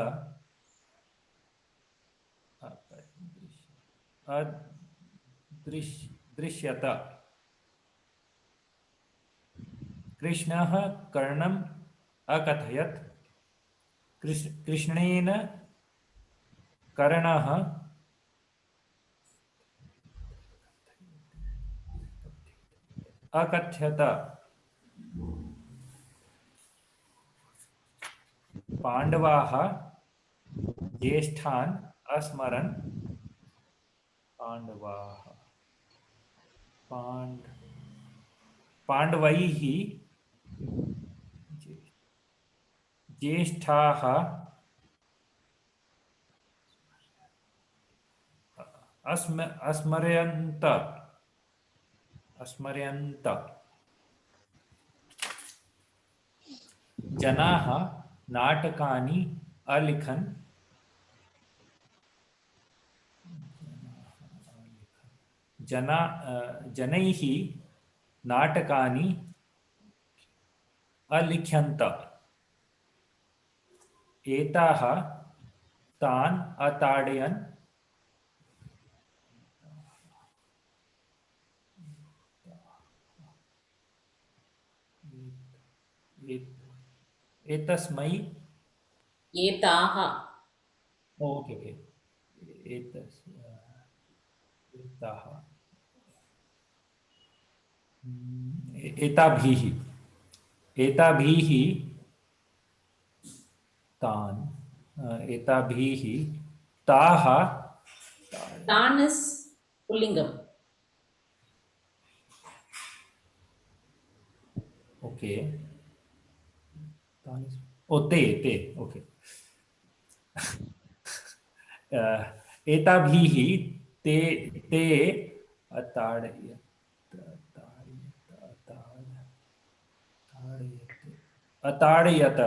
दृश्यत, कृष्णः कर्णम् अकथयत्, कृष्णेन कर्णः अकथ्यत, पाण्डवाः ज्येष्ठान् अस्मरन्, पाण्डवैः ज्येष्ठाः अस्मर्यन्त, जनाः नाटकानि अलिखन्, जनैः नाटकानि अलिख्यन्त, एताः तान् अताडयन्, एतस्मै. एताः. Oh, okay, okay. एताः. एताभिः. एताभिः तान्. एताभिः ताः. तान् is पुल्लिङ्गम्. Okay. तान् is. Oh, ते. Okay. एताभिः ते अताडयत.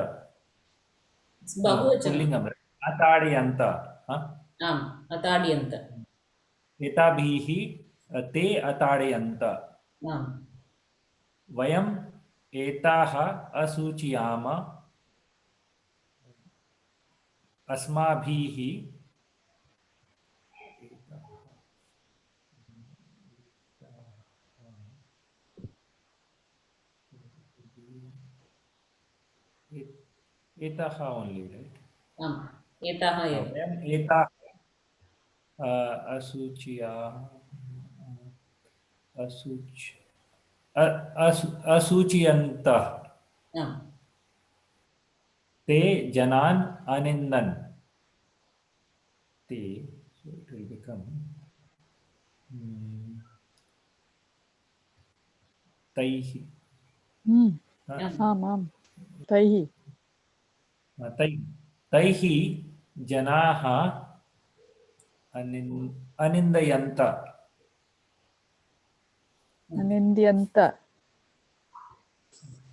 It's बहुवचनं. पुल्लिङ्गम्. अताडयन्त. आम्, अताड्यन्त. एताभिः ते अताडयन्त. आम्. वयम् एताः असूचयाम. अस्माभिः एताः only, right? आम्, एताः एव. वयम् एताः असूचयन्तः. आम्. ते जनान् अनिन्दन्. ते, so it will become तैः. आम् तैः तैः जनाः अनिन्दयन्त. अनिन्द्यन्त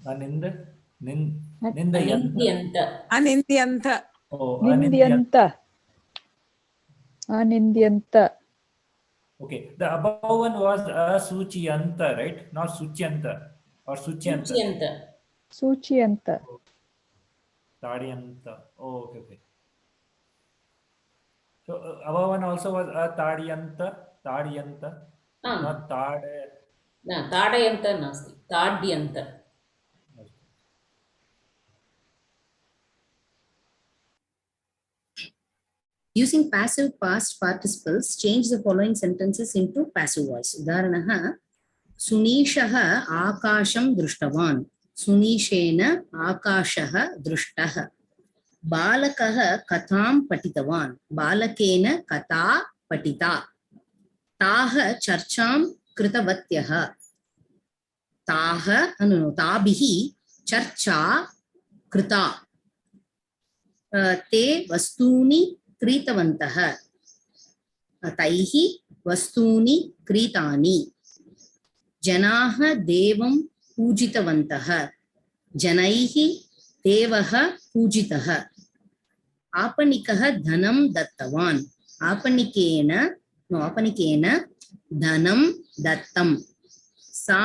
निन्द्यन्त. अनिन्द्यन्त. निन्द्यन्त अनिन्द्यन्त. Okay, the above one was asuchiyanta, right? Not suchyanta or suchyanta. सूचयन्त. Tadiyanta. Oh, okay. So above one also was tadiyanta. आम्. Not tad. न, ताडयन्त नास्ति, ताड्यन्त. Using passive past participles, change the following sentences into passive voice. Udaharanaha, Sunishah Akasham Drushtavan. Sunishena Akashah Drushtah. Balakah Katham Patitavan. Balakena Katha Patita. Taha Charcham Kritavatyah. Tabihi Charcha Krita. Te Vastuni क्रीतवन्तः. तैः वस्तूनि क्रीतानि. जनाः देवं पूजितवन्तः. जनैः देवः पूजितः. आपणिकः धनं दत्तवान्. आपणिकेन धनं दत्तं. सा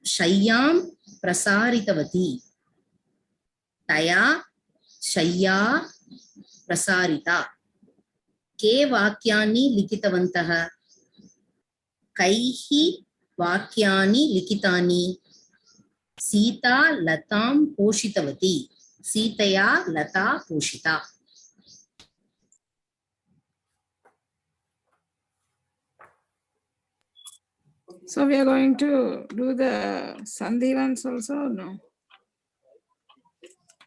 शय्यां प्रसारितवती. तया शय्या प्रसारिता. के वाक्यानि लिखितवन्तः. कैः वाक्यानि लिखितानि. सीता लतां पोषितवती. सीतया लता पोषिता. So we are going to do the Sandhi ones also or no?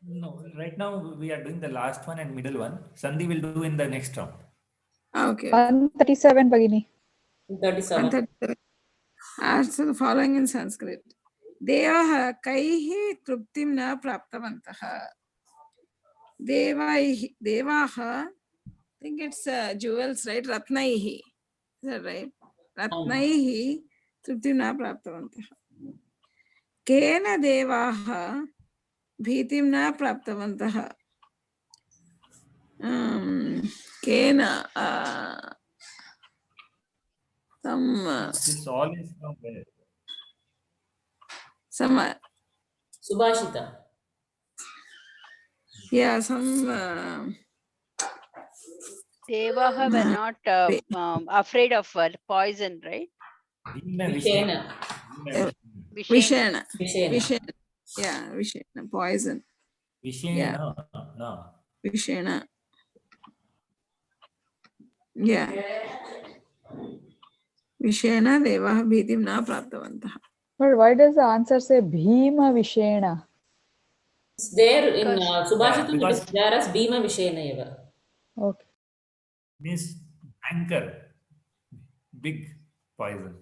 No, right now we are doing the last one and middle one. Sandhi will do in the next round. Okay. 137 Bhagini. 37. 137. Also the following in Sanskrit. Devah kaihi truptim na praptavantaha. Devaha, I think it's jewels, right? Ratnaihi. Is that right? Ratnaihi truptim na praptavantaha. Kena devaha भीतिं न प्राप्तवन्तः. केन This all is from where? some Subhashita. yeah, some Devaha were not afraid of poison, right? Vishena. Vishena. Vishena. Yeah, Vishena, poison. Vishena, no. Vishena. Yeah. Vishena devah bhitim na praptavantah. But why does the answer say Bhima Vishena? It's there in Because- Subhashitam, it because- is there as Bhima Vishena eva. Okay. Means anchor. Big poison.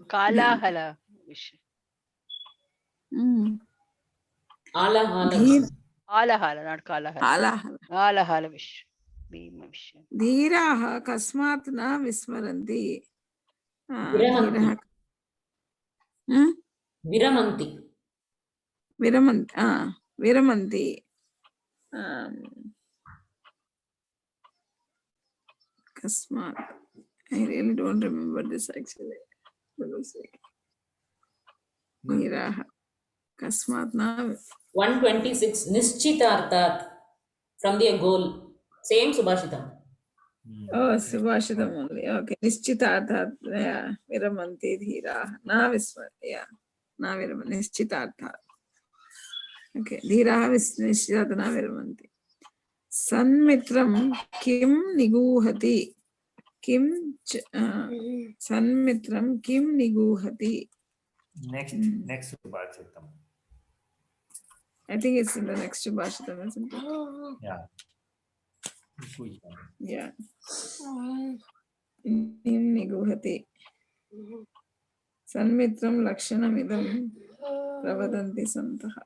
Kalahala. Mm. Ala Dheer- Alahala, not Kalahala. Alahala. Alahala Vish. Bhima Vish. धीराः कस्मात् न विस्मरन्ति Viramanti. धीरः Viramanti. विरमन्ति कस्मात् I really don't remember this actually. धीराः कस्मात् न 126 Nischitarthat, from the goal. Same Subhashitam. Oh, Subhashitam only. Okay. Nischitaarthat. Yeah. Viramanti dhiraah. Na vismar. Yeah. Na viramanti. Nischitaarthat. Okay. Dhiraah nischitaarthat na viramanti. Sanmitram kim niguhati. Sanmitram kim niguhati. Next Subhashitam. I think it's in the next Subhashitam, isn't it? Yeah. Yeah. Kim niguhati. Sanmitram lakshanamidam pravadanti santaha.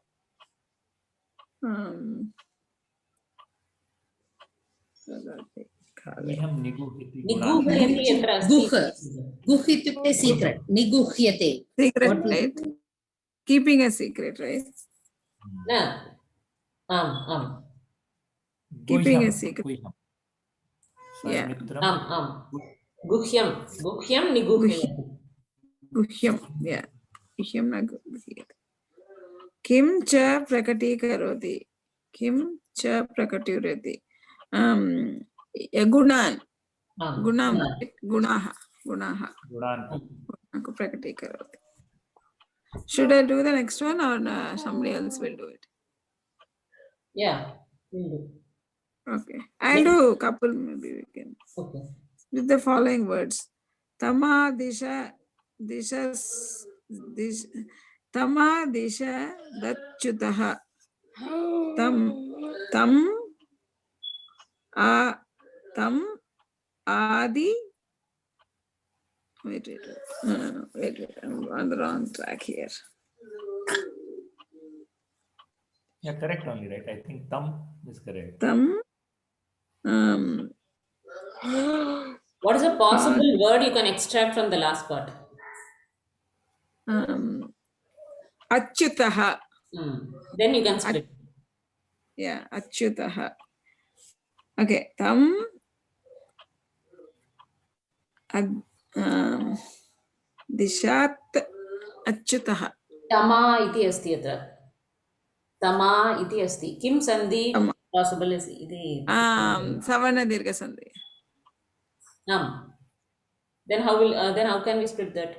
Niham niguhiti Niguhyati yatra asti. Guh ityukte secret. Niguhyate. Secret, What is- right? Keeping a secret, right? Na. Keeping a secret. Yeah. Guhyam. Guhyam niguhyati. Guhyam. Yeah. Guhyam na guhyate. Kim cha prakatīkaroti. Kim cha prakatīkaroti. Gunan. Gunam. Gunaha. Gunaha. Aku prakatīkaroti. Should I do the next one or somebody else will do it? Yeah. Will do. Okay. I'll do a couple, maybe we can. Okay. With the following words. Tama disha dachyutaha. Tam adi. Wait. No. Wait. I'm on the wrong track here. Yeah, correct only, right? I think tam is correct. Tam. What is a possible word you can extract from the last part? Achyutaha. Then you can split. Yeah, achyutaha. Okay, tam dishat achyutaha. Tama iti asti yatra. Tama iti asti. Kim sandhi Tama. possible is iti. Savarna dirgha sandhi. Then how can we split that?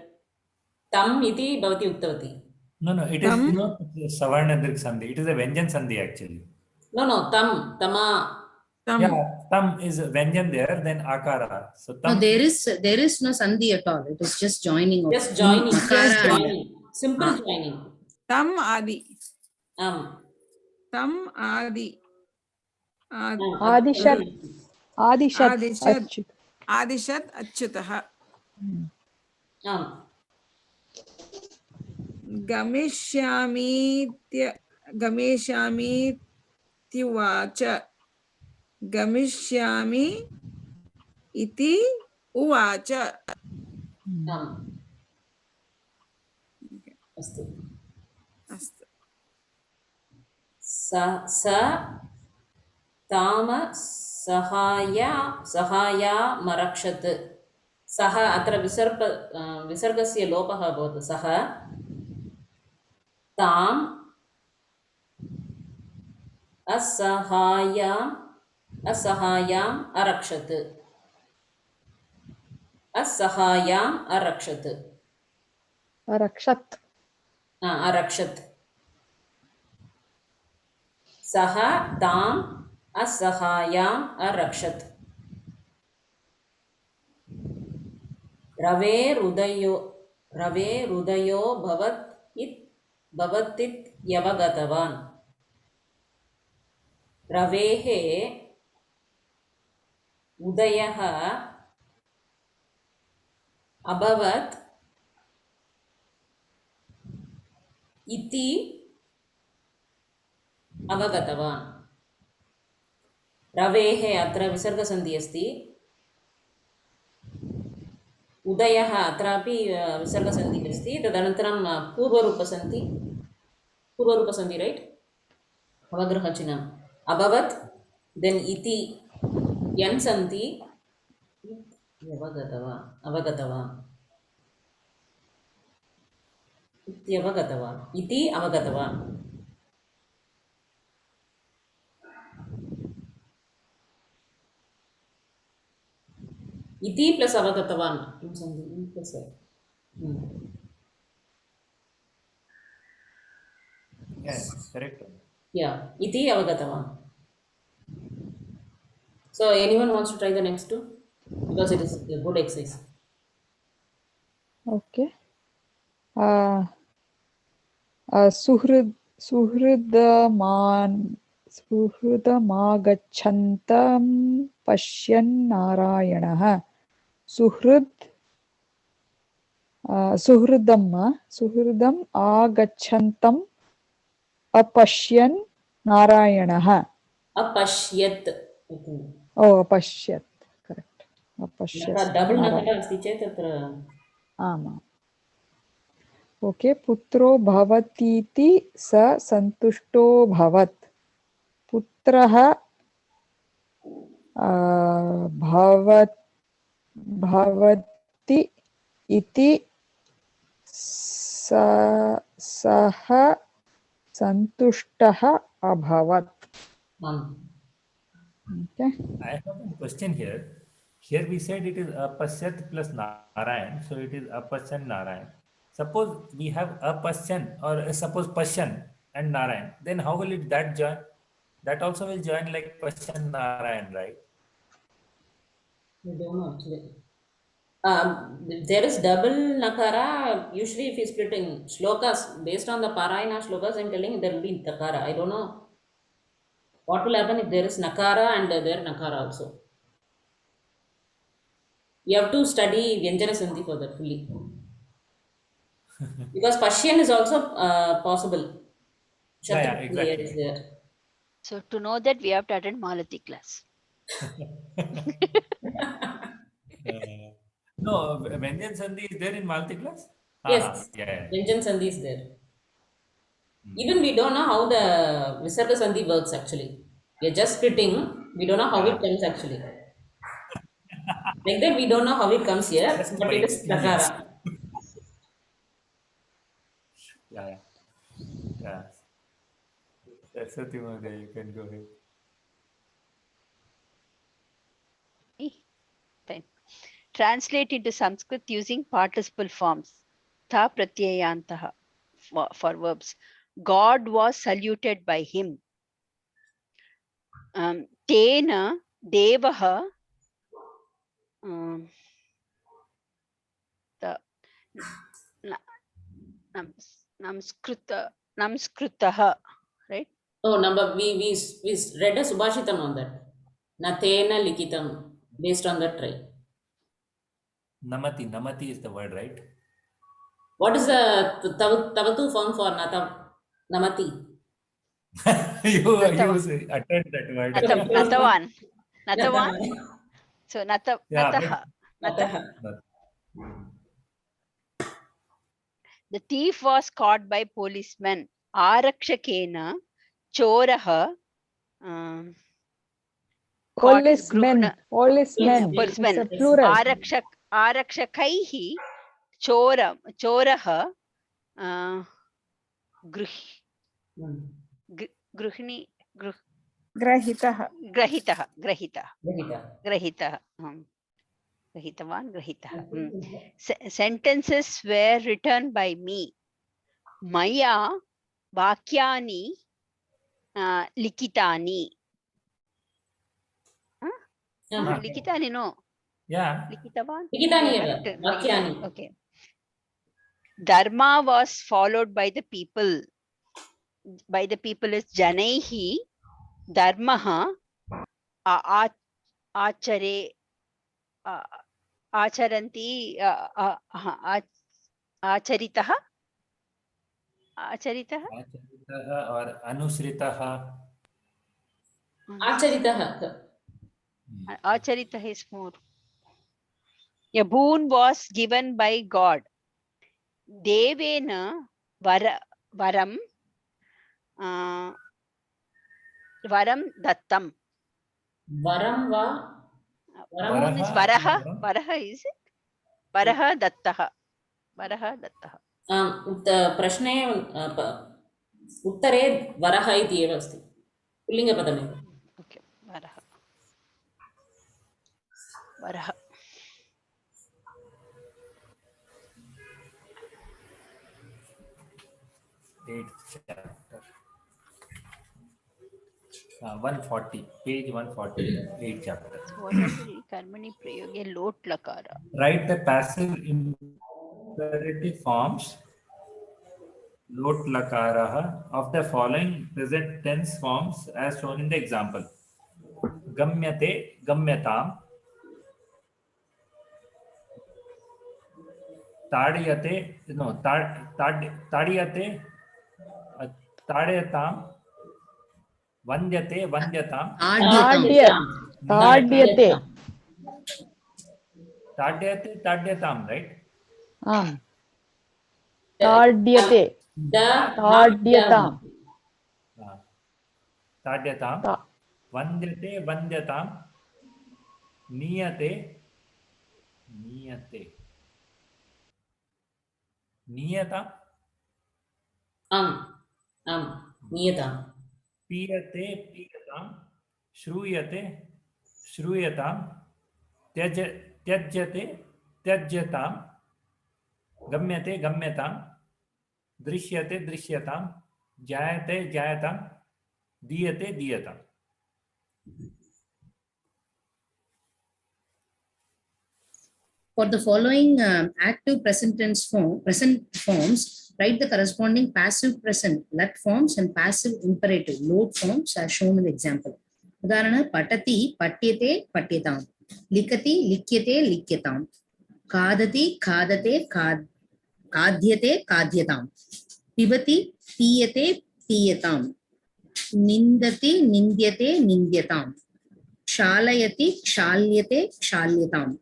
Tam iti bhavati uktavati. No, it is not Savarna Dirgha Sandhi. It is a Vyanjan Sandhi actually. No, tama. Yeah, tam is Vyanjan there, then Akara. So tam. No, there is no sandhi at all. It is just joining of Just joining. makara Just and- joining. Simple joining. Tam adi. Adishat. Adishat. Achyut. Adishat achyutaha. Gamishyamityuvacha. Gamishyami iti uvacha. Astu. Astu. Tama sahaya marakshat. Saha atra visargasya lopaha bhavatu. Saha tam asahayam arakshat. Arakshat. Arakshat. सः ताम् असहायाम् अरक्षत्। रवेरुदयो भवतीत्यवगतवान्। रवेः उदयः अभवत् इति अवगतवान्। रवेः अत्र विसर्गसन्धिः अस्ति। उदयः अत्रापि विसर्गसन्धिः अस्ति। तदनन्तरं पूर्वरूपसन्धि रैट्, अवग्रहचिह्नम् अभवत्, देन् इति यन् सन्ति अवगतवान् इत्यवगतवान् इति अवगतवान्। इति प्लस् अवगतवान् plus Yes, correct. yeah, iti avagatavan. So anyone wants to try the next two? Because it is a good exercise. Okay. सुहृदमागच्छन्तं पश्यन् नारायणः। सुहृदम् आगच्छन्तम् अपश्यन् नारायणः। Apashyat. अपश्यत्, करेक्ट, अपश्यत्। Double nakara asti chet tatra. आमाम्। ओके, पुत्रो भवतीति स सन्तुष्टो भवत्। पुत्रः भवति इति सः सन्तुष्टः अभवत्। Okay. I have a question here. Here we said it is apasyat plus Narayan, so it is apasyan Narayan. Suppose we have apasyan or suppose pasyan and Narayan, then how will it that join? That also will join like pasyan Narayan, right? I don't know actually. There is double nakara. Usually, if you split in shlokas based on the parayana shlokas, I'm telling there will be nakara. I don't know what will happen if there is nakara and there nakara also. You have to study Vyanjana Sandhi for that fully. Because Pashyan is also possible. Yeah, Shatru exactly. is there. So to know that, we have to attend Malati class. No, Vyanjan Sandhi is there in Malti class? Yes, Yeah. Vyanjana Sandhi is there. Even we don't know how the Visarga Sandhi works actually. We are just splitting. We don't know how it comes actually. Like that, we don't know how it comes here, Just but by it is experience. Prakara. Yeah. Saraswati Mahoday, you can go ahead. Fine. Translate into Sanskrit using participle forms. Tha pratyayantaha for verbs. God was saluted by him. Tena devaha namskritaha, right? Oh, number we read a Subhashitam on that. Natena likitam, based on that try. Namati is the word, right? What is the Tavatu form for Namati? you uttered that word. Natavan. So Yeah, nataha. Nataha. The thief was caught by policemen. Arakshakena choraha. Policemen. Policemen. It's a plural. Arakshakaihi choraha grahitaha. Sentences were written by me. Maya vakyani likitani. Yeah. Likitani, no. Yeah. Likitavan. Likitani Yeah, eva, correct. vakyani. Okay. Dharma was followed by the people. By the people is janaihi. Dharmaha achare आचरन्ति आचरितः आचरितः आचरितः और अनुसृतः. Acharitah. आचरितः is more. A boon was given by God. Devena varam dattam. Varam va. Boon is varaha. Varaha is it? Varaha dattah. Varaha dattah. प्रश्ने उत्तरे वरः इति एव अस्ति, पुल्लिङ्गपदमेव. Okay, varaha. Varaha. Chapter 140, page 140, 8th chapter. What is the karmani prayoge lot lakara? Write the passive imperative forms lot lakaraha of the following present tense forms as shown in the example. Gamyate, gamyatam. Tadiyate, no, tadiyate, tadayatam. Vandyate, vandyatam. Adyatam. Tadyate. Tadyatam, right? Tadyate. Tadyatam. Tadyatam. Vandyate, vandyatam. Niyate. Niyatam. नियताम्. Piyate, piyatam. Shruyate, shruyatam. Tyajyate, tyajyatam. Gamyate, gamyatam. Drishyate, drishyatam. Jayate, jayatam. Diyate, diyatam. For the following active present tense present forms, write the corresponding passive present let forms and passive imperative load forms as shown in the example. Udarana patati, patyate, patyatam. Likati, likyate, likyatam. Kadati, khadate, kadhyate, kadhyatam. Pibati, piyate, piyatam. Nindati, nindyate, nindyatam. Shalayati, kshalyate, kshalyatam.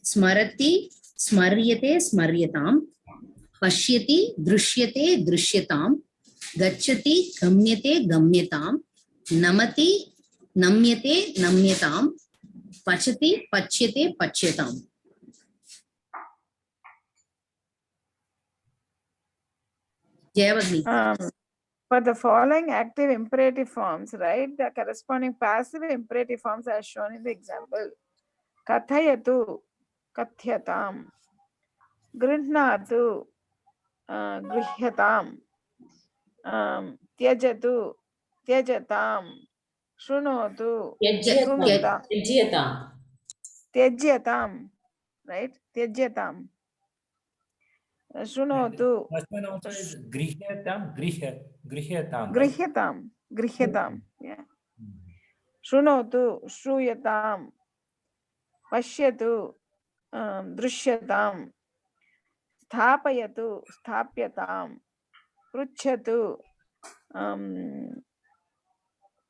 Smarati, smaryate, smaryatam. Pashyati, drushyate, drishyatam. Gacchati, gamyate, gamyatam. Namati, namyate, namyatam. Pachati, pachyate, pachyatam. Jayavadni. For the following active imperative forms, write the corresponding passive imperative forms as shown in the example. Kathayatu, kathyatam. Grihnatu, grihyatam. Tyajatu, tyajatam. Shrunotu, त्यज्यताम्. tyajyatam. Right? Tyajyatam. Shrunotu. First one also is grihyatam, grihyatam. Grihyatam. Yeah. Shrunotu, shruyatam. Pashyatu, drishyatam. Sthapayatu, sthapyatam. Pruchhatu,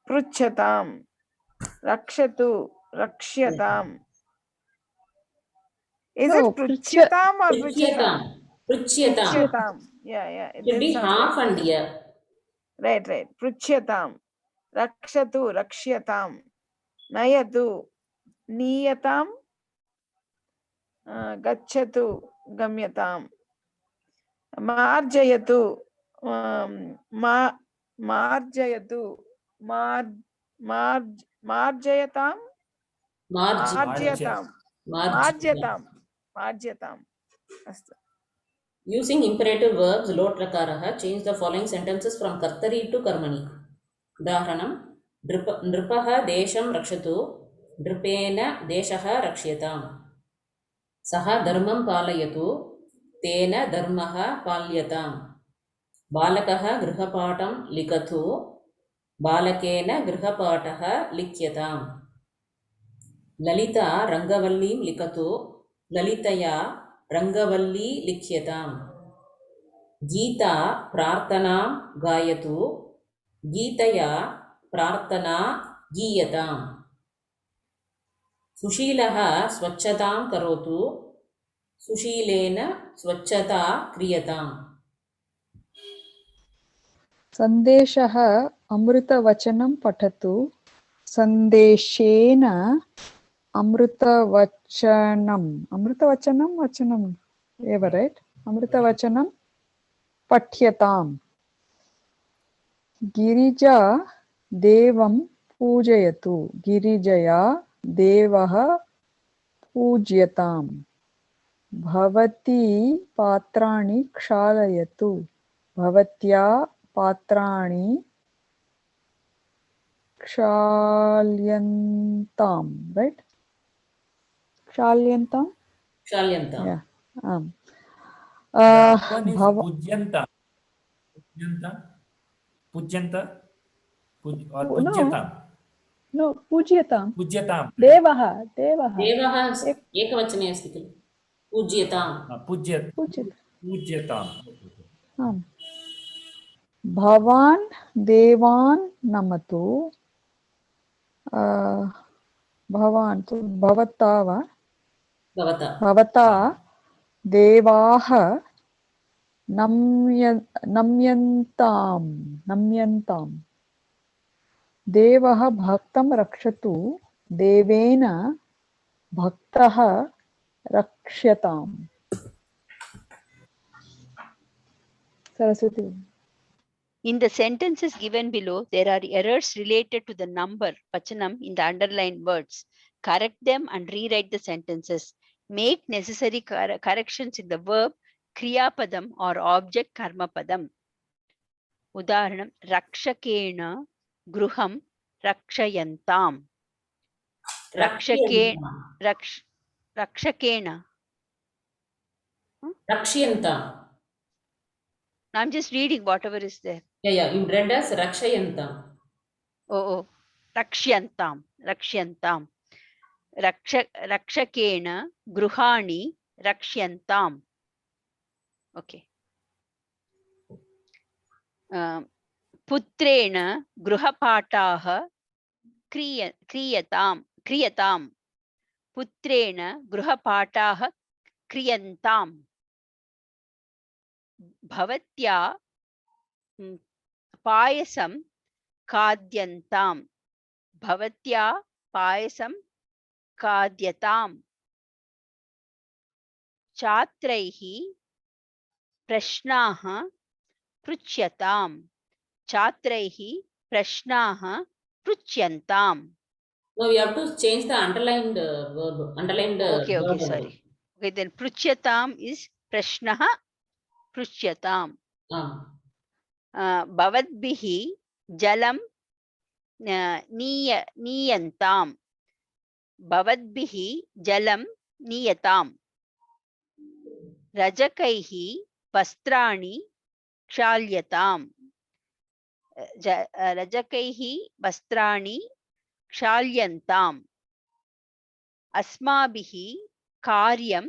pruchhatam. Rakshatu, rakshyatam. Is No, it pruchyatam or पृच्छ्यताम्. pruchyatam? पृच्छ्यताम्. Pruchyatam. Yeah. It Should be sounds half like- and here. Right. Pruchyatam. Rakshatu, rakshyatam. Nayatu, niyatam. Gacchatu, gamyatam. Marjayatu, marjayatu, marjayatam. Marjayatam. Astu. Using imperative verbs, lot rakarah, change the following sentences from kartari to karmani. उदाहरणं नृपः देशं रक्षतु, नृपेण देशः रक्ष्यताम्। सः धर्मं पालयतु, तेन धर्मः पाल्यताम्। बालकः गृहपाठं लिखतु, बालकेन गृहपाठः लिख्यताम्। ललिता रङ्गवल्लीं लिखतु, ललितया रङ्गवल्ली लिख्यताम्। गीता प्रार्थनां गायतु, गीतया प्रार्थना गीयताम्। सुशीलः स्वच्छतां करोतु, सुशीलेन स्वच्छता क्रियताम्। सन्देशः अमृतवचनं पठतु, सन्देशेन अमृतवचनं वचनम् एव रैट् अमृतवचनं पठ्यताम्। गिरिजा देवं पूजयतु, गिरिजया देवः पूज्यताम्। भवती पात्राणि क्षालयतु, भवत्या पात्राणि क्षाल्यन्ताम् रैट् क्षाल्यन्ताम् क्षाल्यन्ताम्। yeah आम् That one is भव pujyanta. Pujyanta or no pujyatam. no पूज्यताम् Pujyatam. देवः देवः एक- एकवचने अस्ति खलु, पूज्यताम्। Pujyatam. आम् भवान् देवान् नमतु, भवान् तु भवता वा भवता भवता देवाः नम्यन्ताम्। देवः भक्तं रक्षतु, देवेन भक्तः रक्ष्यताम्। Saraswati. In the sentences given below, there are errors related to the number Vachanam in the underlined words. Correct them and rewrite the sentences. Make necessary corrections in the verb Kriya Padam or object Karma Padam. Udaharanam Rakshakena Gruham Rakshayantam. Rakshakena. रक्ष्यन्ताम्। I'm just reading whatever is there. Yeah, you read as रक्षयन्ताम्। Oh, Rakshayantam. Rakshakena Gruhani Rakshayantam. Okay. Putrena Gruhapataha Kriyatam. Putrena Gruhapataha Kriyantam. Bhavatya Payasam Kadyantam. Bhavatya Payasam Kadyatam. Chatraihi Prashnaha Pruchyatam. Chatraihi Prashnaha Pruchyantam. No, we have to change the underlined verb. Okay, verb. sorry. Okay, then Pruchyatam is Prashnaha Pruchyatam. Bhavatbihi Jalam Niyantam. Bhavatbihi Jalam Niyatam. Rajakaihi Vastrani Kshalyatam. Rajakaihi Vastrani Kshalyantam. Asmabihi Karyam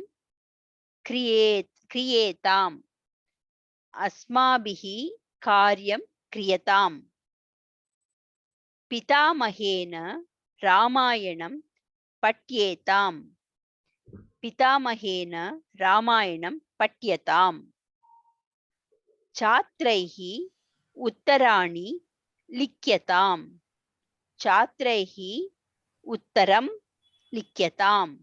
Kriyetam. Asmabihi Karyam Kriyatam. Pitamahena Ramayanam Patyetam. Pitamahena Ramayanam Patyatam. Chatraihi Uttarani Likyatam. Chatraihi Uttaram Likyatam.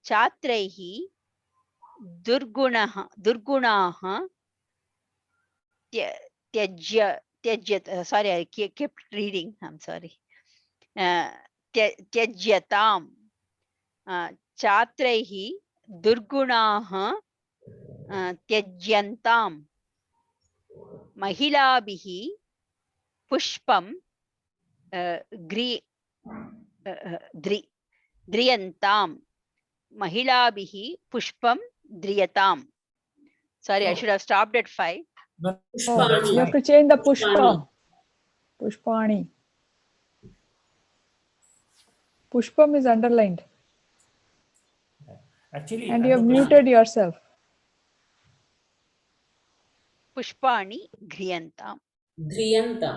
Chatraihi Durgunaha Tyajyat. Sorry, I kept reading. I'm sorry. Tyajyatam. Chatraihi Durgunaha Tyajyantam. Mahilabihi pushpam driyantam. Mahilabhihi pushpam driyatam. Sorry, I should have stopped at 5. No, Oh, Pushpani. you have to change the Pushpani. pushpam. Pushpani. Pushpam is underlined. actually, And I you have have a question. muted yourself. Pushpani griyantam. Driyanta.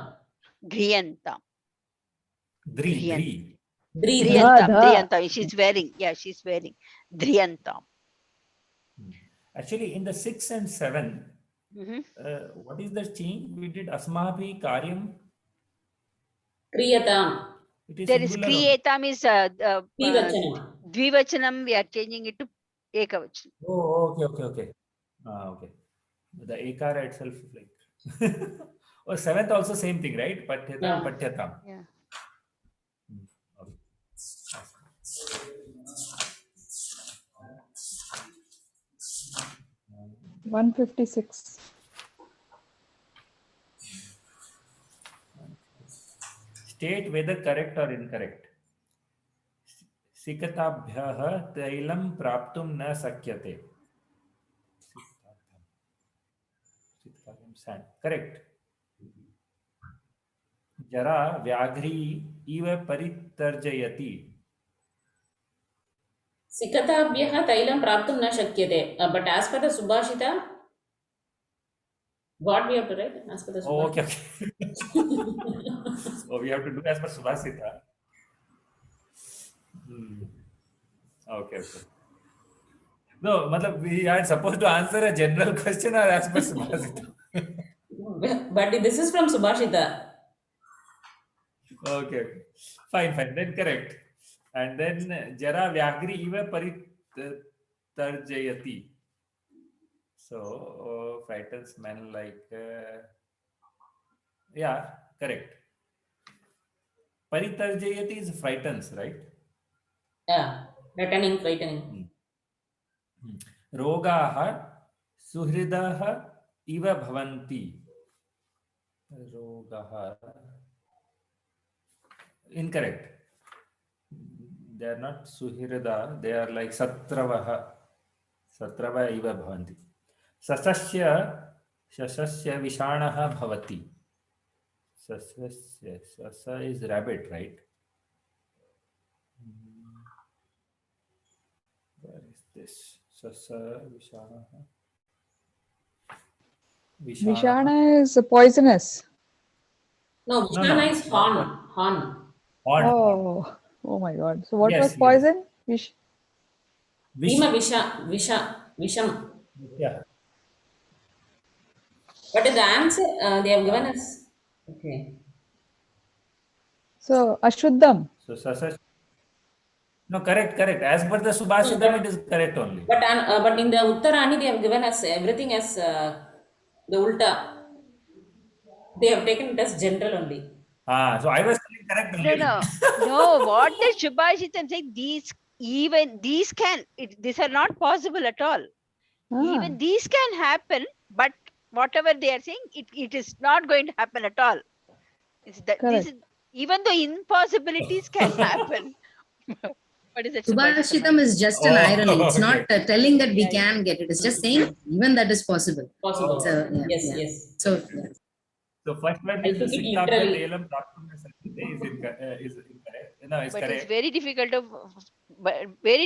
Griyantam. Dri. Driyantam. Dha. Driyantam. She's wearing. Yeah, she's wearing. Driyantam. Actually, in the 6 and 7, Mhm. what is the change? We did asmabhi karyam. Kriyatam. It is There is singular. kriyetam is Dvivachanam. dvivachanam. We are changing it to ekavachanam. Oh, okay. Okay. The ekara itself is like. Or 7th also same thing, right? Patyatam, Yeah. patyatam. Yeah. Okay. 156. State whether correct or incorrect. Sikatabhyah tailam praptum na sakyate. Sand. Correct. Jara vyagri iva paritarjayati. Sikatabhyah tailam praptum na shakyate. But as per the Subhashita, what we have to write as per the Oh, Subhashita? okay. So we have to do as per Subhasita. Okay. No, matlab, we are supposed to answer a general question or as per Subhasita. But this is from Subhashita. Okay. Fine. Then correct. And then Jara Vyagri Iva Paritarjayati. So, frightens men like. Yeah, correct. Paritarjayati is frightens, right? Yeah, frightening. Rogaha suhridaha iva bhavanti. Rogaha. Incorrect. They are not suhrida, they are like satravaha. Satrava iva bhavanti. Sasasya vishanaha bhavati. Sasa is rabbit, right? Where is this? Sasa vishanaha. Vishana is poisonous. No, Vishana is horn. Horn. Oh my God. So what Yes, was yes. poison? Bhima Visham. Yeah. What is the answer? They have given us. Okay. So Ashuddham. So Sasa. No, correct. As per the Subhashitam, it is correct only. But in the Uttarani, they have given us everything as the Ulta. They have taken it as general only. So I was telling correct only. No. What the Shubhashitam saying? These are not possible at all. Even these can happen, but whatever they are saying, it is not going to happen at all. Even though impossibilities can happen. What is it? Subhashitam is just an irony. It's not okay. telling that we can get it. It's just saying even that is possible. Possible. So, yeah, Yes, yeah. yes. So, yeah. So first one I is took it Siktabhya literally. Telam Praptum is incorrect. No, it's But correct. it's very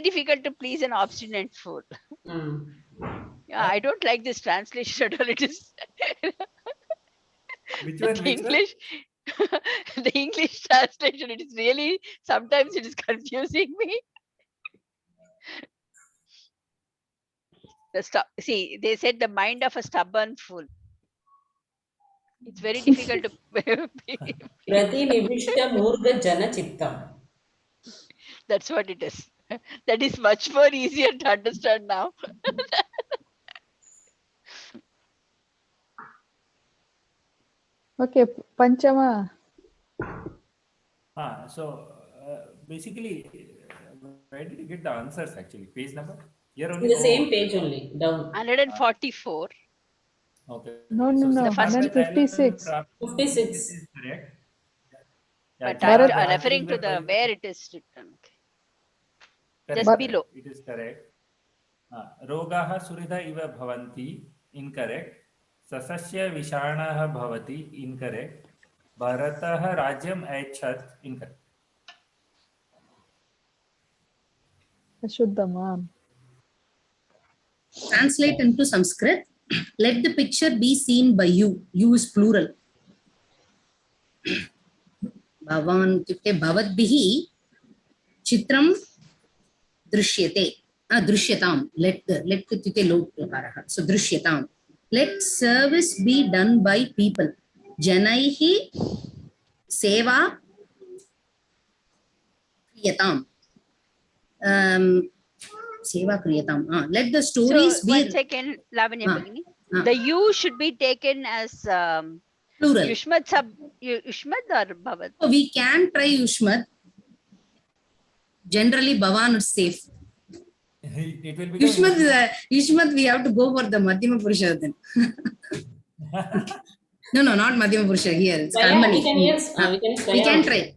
difficult to please an obstinate fool. Yeah, I don't like this translation at all. It is Which one? English. The English translation, it is really, sometimes it is confusing me. See, they said the mind of a stubborn fool. It's very difficult to. Pratinivishta Murga Jana Chittam. That's what it is. That is much more easier to understand now. Okay, Panchama. So basically, where did you get the answers actually? Page number? Here In only? the same page only, down. 144. Okay. No, no, So no. The first- 156. 56. This is correct. But Bharat- I'm referring to the where it is written. Correct, Just But- below. It is correct. रोगाः सुहृद इव भवन्ति, इनकरेक्ट. ससस्य विषाणः भवति, इनकरेक्ट. भरतः राज्यम् ऐच्छत्, incorrect. Ashuddha, ma'am. Translate into Sanskrit. Let the picture be seen by you. You is plural. Bhavan इत्युक्ते भवद्भिः चित्रं दृश्यते. दृश्यताम्. Let इत्युक्ते लोट् लकारः. So दृश्यताम्. Let service be done by people. जनैः सेवा क्रियताम्. सेवा क्रियताम्. Let the stories So, be 1 second, Lavanya Ah, Bhagini. ah. The you should be taken as plural. Yushmat or Bhavat. So we can try Yushmat. Generally, Bhavan is safe. It will become Yushmat, we have to go for the Madhyama Purusha then. No, not Madhyama Purusha here. It's Swaya, Karmani. we can use, we can We Swaya can also. try.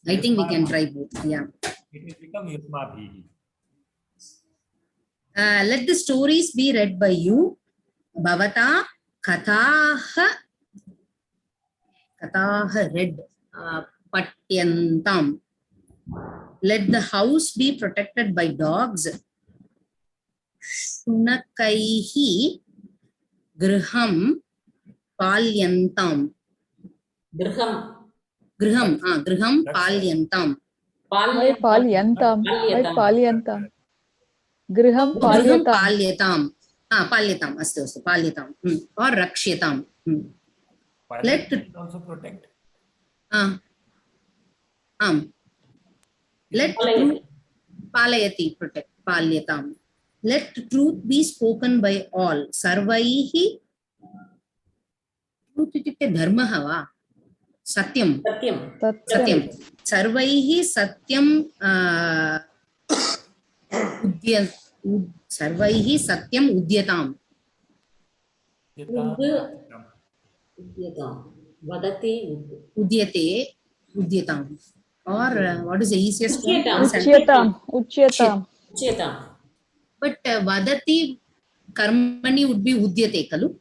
I think we can try both. Yeah. It will become Yusmabhihi. Let the stories be read by you. Bhavata kathaha read. Patyantam. Let the house be protected by dogs. Shunakaihi griham palyantam. Griham. Griham palyantam. Why palyantam? Why Palyatam. palyantam? Griham Griham palyatam. palyatam. Palyatam. Astu. Palyatam. Or rakshyatam. Let Let also protect. Let truth palayati protect palyatam. Let truth be spoken by all. Sarvaihi truth ityukte dharmah va satyam. Satyam. Satyam. Sarvaihi satyam sarvaihi satyam udyatam. Udyatam. Vadati. Udyatam. Or what is the easiest one? Uchyatam. Uchyatam. Uchyatam. But vadati karmani would be udyate kalu.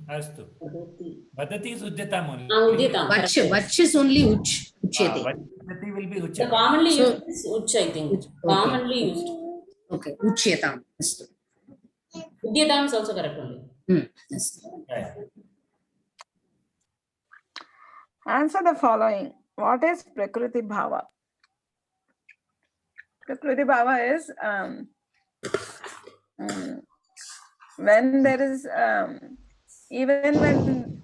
Astu. Vadati. Vadati is Udyatam only. Udyatam. Vach is only uchyate. Vadati will be The Uchyatam. commonly So- used is Uch, I think. Okay. Commonly used. Okay, uchyatam. Astu. Udyatam is also correct only. Yes. Yeah. Answer the following. What is Prakriti Bhava? Prakriti Bhava is when there is even when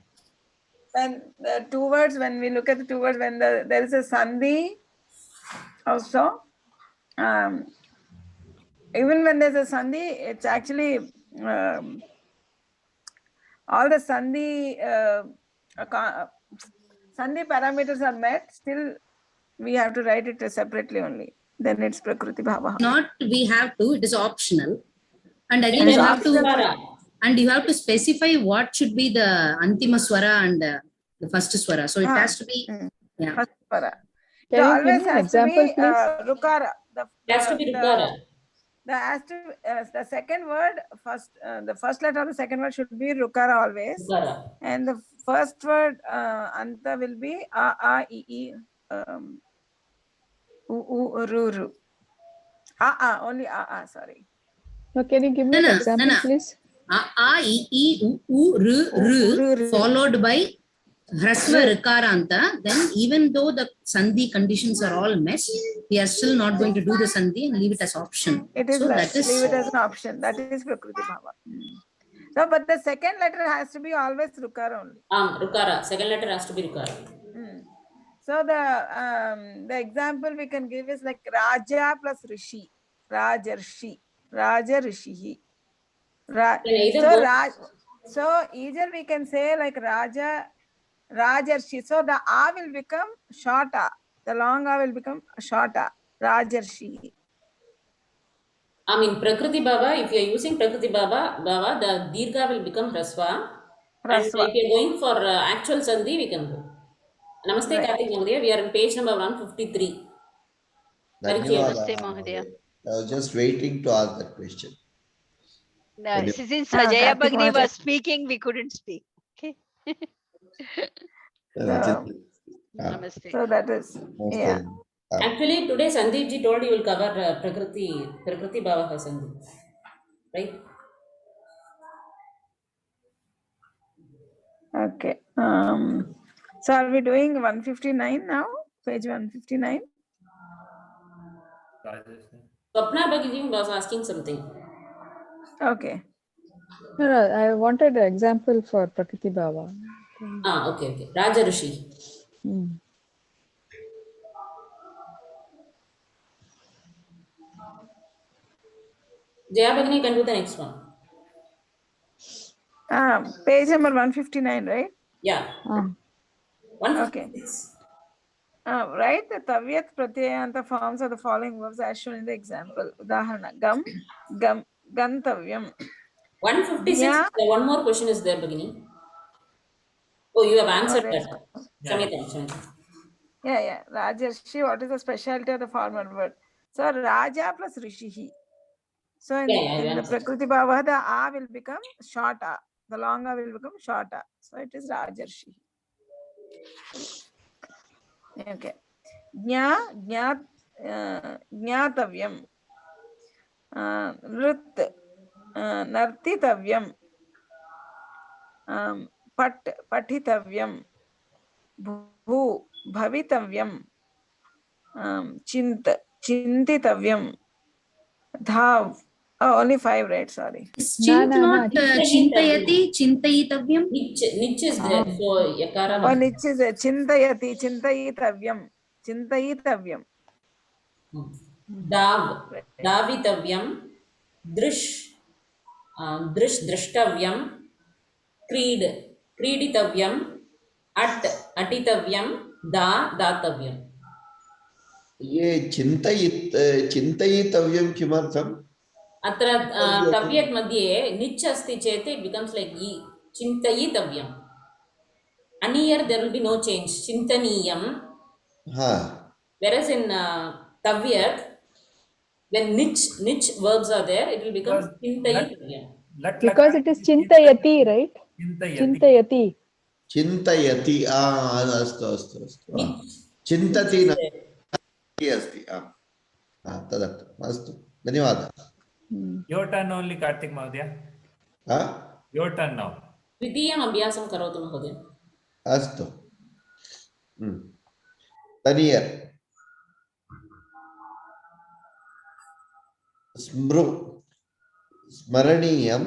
the two words, when we look at the two words, when there is a sandhi also, even when there's a sandhi, it's actually all the sandhi sandhi parameters are met, still we have to write it separately only. Then it's Prakriti Bhava. Not we have to, it is optional. And again, It is you have to, optional. and you have to specify what should be the antima swara and the first swara. So it has to be, yeah. First para. Can So you always give me an has to be example, please? Rukara. It has to be Rukara. The second word, the first letter of the second word should be Rukara always. Rukara. And the first word, Anta will be A, A, I, I, U, Ru, Ru. Only A, sorry. No, can you give me an example, please? A, I, U, R, followed by Hrasva Rikaranta. Then even though the sandhi conditions are all met, we are still not going to do the sandhi and leave it as option. It is So like, that is, leave it as an option. That is Prakriti Bhava. So, but the second letter has to be always Rukara only. Rukara. Second letter has to be Rukara. So the example we can give is like Raja plus Rishi. Rajarshi. Raja Rishi. So either we can say like Raja Rajarshi. So the A will become short A. The long A will become short A. Rajarshi. I mean, Prakriti Bhava, if you are using Prakriti Bhava, the Dirgha will become Rasva. And Rasva. if you are going for actual Sandhi, we can go. Namaste, Right. Karthik Mahodaya. We are on page number 153. Parikya. Namaste, Dhanyawada. Mahodaya. I was just waiting to ask that question. Since Sajaya Karthik Bhagini Mahodaya. was speaking, we couldn't speak. Okay. So, Namaste. so that is, yeah. Actually, today Sandeep ji told you will cover Prakriti Bhava Sandhi. Right? Okay. So are we doing 159 now? Page 159? Swapna Bhagini was asking something. Okay. No, I wanted an example for Prakriti Bhava. Okay. Raja Rishi. Hmm. Jaya Bhagini can do the next one. Page number 159, right? Yeah. Ah. 156. Write the Tavyat Pratyayanta forms of the following verbs as shown in the example. Udaharana. Gam, gantavyam. 156. Yeah. One more question is there, Bhagini. Oh, you have answered there's that. one. Kshamita. Yeah. Rajarshi, what is the specialty of the former word? So Raja plus Rishihi. So in the answered. Prakriti Bhava, the A will become short A. The long A will become short A. So it is Rajarshi. Okay. Jnatavyam. Nrit. Nartitavyam. Patitavyam. Bhu. Bhavitavyam. Chintitavyam. Dhav. Oh, only 5, right? Sorry. Is chint No. not chintayati, chintayitavyam? Nich is there. So Yakara. Oh, Nich is a Chintayati, Chintayitavyam. Chintayitavyam. Davitavyam. Drish. Drishtavyam. Creeditavyam. Atitavyam. Datavyam. ये चिन्तयितव्यं किमर्थम्? अत्र तव्यत् मध्ये निच् अस्ति चेत् it becomes like ई चिन्तयितव्यम्. And here there will be no change. Chintaniyam. Whereas in tavyat, when niche verbs are there, it will become chintayitavyam. Because it is Chintayati, right? Chintayati. चिन्तयति अस्तु चिन्तति अस्ति तदर्थम् अस्तु धन्यवादः. Your turn only, Karthik Mahodaya. Your turn now. द्वितीयम् अभ्यासं करोतु महोदय. अस्तु. तनियर् स्मरणीयं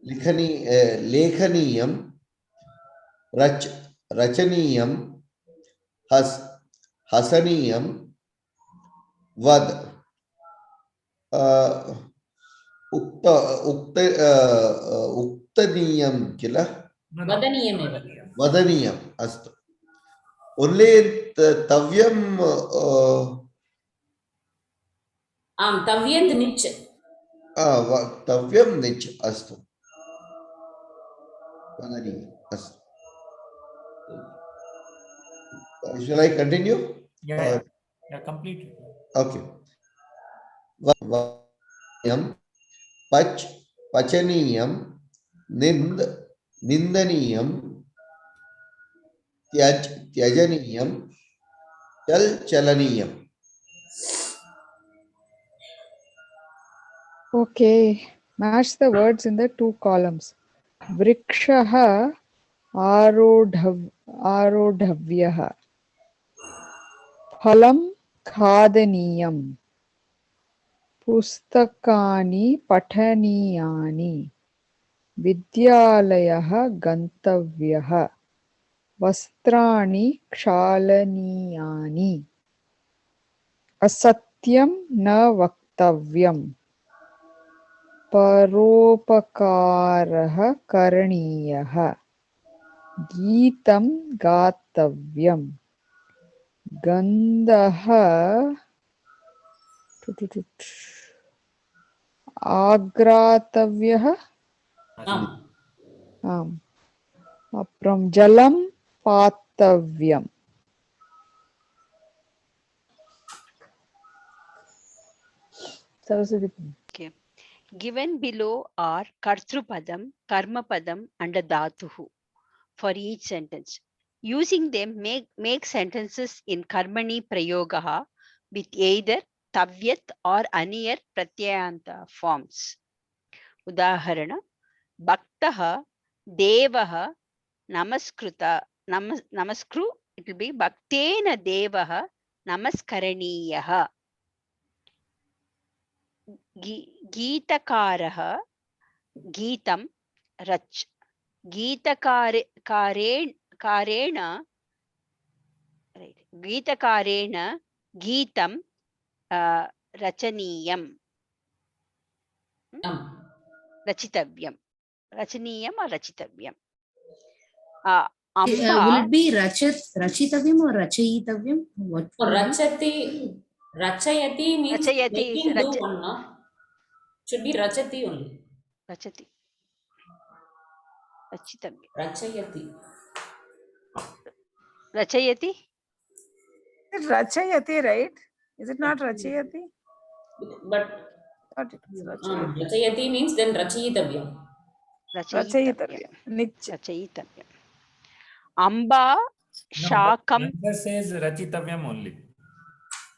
लेखनीयं रचनीयं हसनीयं वद उक्तनीयं किल वदनीयम् अस्तु. ओन्ली तव्यं तव्यत् निच् तव्यं निच् अस्तु वदनीयम् अस्तु. Shall I continue? Yeah, complete. Okay. पचनीयं निंदनीयं त्यजनीयं चलनीयम्. Okay. Match the words in the 2 columns. Vrikshaha आरोढव्यः. फलं खादनीयम्. पुस्तकानि पठनीयानि. विद्यालयः गन्तव्यः. वस्त्राणि क्षालनीयानि. असत्यं न वक्तव्यम्. परोपकारः करणीयः. गीतं गातव्यम्. गन्धः आग्रातव्यः आम् आम् अप्रं जलं पातव्यम् Saraswati Okay. Given below are kartrupadam, karmapadam, and a dhatuhu for each sentence. Using them, make sentences in karmani prayogaha with either tavyat or aniyar pratyayanta forms. Udaharana, bhaktaha, devaha, namaskru, it will be bhaktena devaha, namaskaraniyah. गीतकारः गीतं रच गीतकारेण गीतं रचनीयं आम् रचितव्यं रचनीयम् or रचितव्यं Will it be rachitavyam or rachayitavyam? What? rachati rachayati means Rachayati is making do one, no? Should be rachati only. रचति रचितव्यं Rachayati. रचयति Rachayati, right? Is it not Rachayati? But Thought it was Rachayati. rachayati means then rachayitavyam. Rachayitavyam. Nich. रचयितव्यम् अम्बा शाकं Another says rachitavyam only.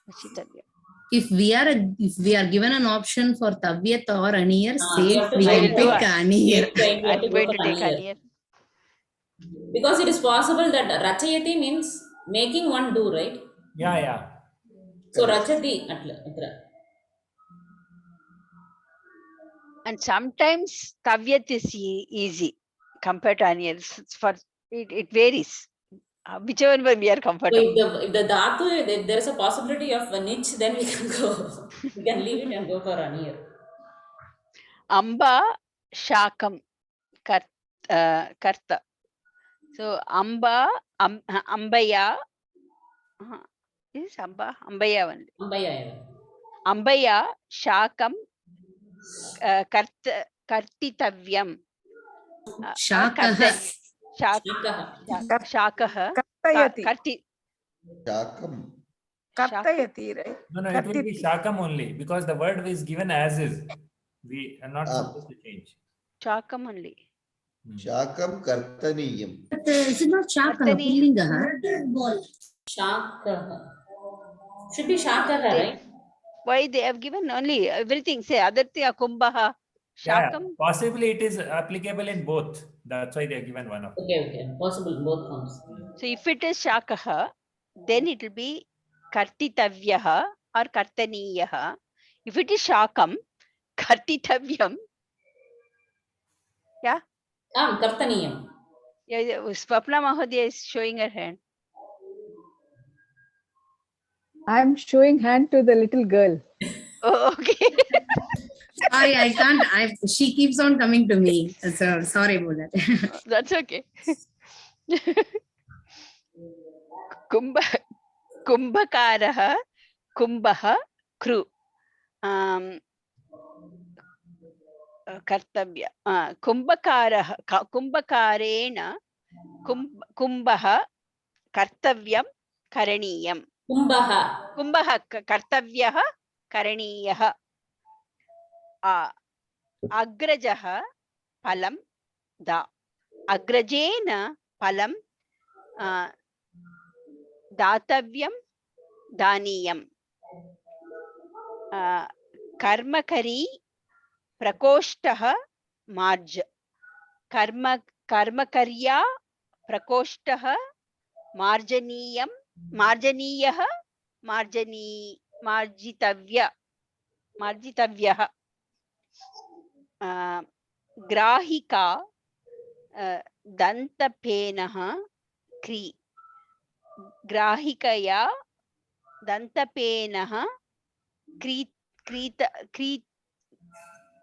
रचितव्यम् If we are given an option for tavyat or aniyar, you safe have to we I can will do pick it. aniyar. Next time you have to I'm go going for to take aniyar. aniyar. Because it is possible that rachayati means making one do, right? Yeah. So rachati atra. And sometimes tavyat is easy compared to aniyar. For it varies. Whichever one we are So comfortable. if the dhatu, if there is a possibility of a niche, then we can go. We can leave it and go for aniyar. Amba shakam karta. So amba ambaya is ambaya only. Ambaya. Ambaya shakam kartitavyam. Shakaha. Shakah Kartayati. Shakam. Kartayati, right? No, it will be shakam only because the word is given as is. We are not supposed to change. Shakam only. Shakam kartaniyam. But is it not shakaha? Kartani. Pullingaha. Shakaha. Should be shakaha, right? Why they have given only everything? Say adartya kumbhaha. Yeah, Shakam. possibly it is applicable in both. That's why they are given one of them. Okay. Possible both forms. So if it is shakaha, then it will be kartitavyaha or kartaniyaha. If it is shakam, kartitavyam. Yeah. Kartaniyam. Yeah, Swapna Mahodaya is showing her hand. I'm showing hand to the little girl. Oh, okay. Sorry, I can't. She keeps on coming to me. So sorry about that. That's okay. Kumbhakaraha, kumbhaha, kru. Kartavya. Kumbhakarena, kumbhaha, kartavyam, karaniyam. Kumbhaha, kartavyaha, karaniyaha. Agrajaha, palam, da. Agrajena, palam, datavyam, daniyam. Karmakari, prakoshtah, marj. Karmakarya, prakoshtah, marjaniyam, marjaniyah, marjitavyah. Grahika, dantapenah, kri. Grahikaya, dantapenah,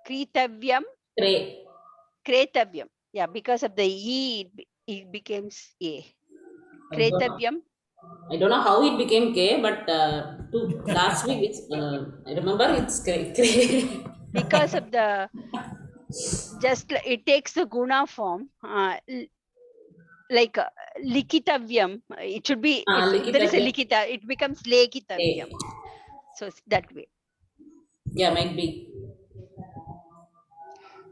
kritavyam, kretavyam. Yeah, because of the E, it becomes A. Kretavyam, I don't know how it became K, but last week it's, I remember it's K. Because of the, it takes the guna form, like likitavyam. It should be, if there is a Likitavyam. likita, it becomes lekitavyam. K. So it's that way. Yeah, might be.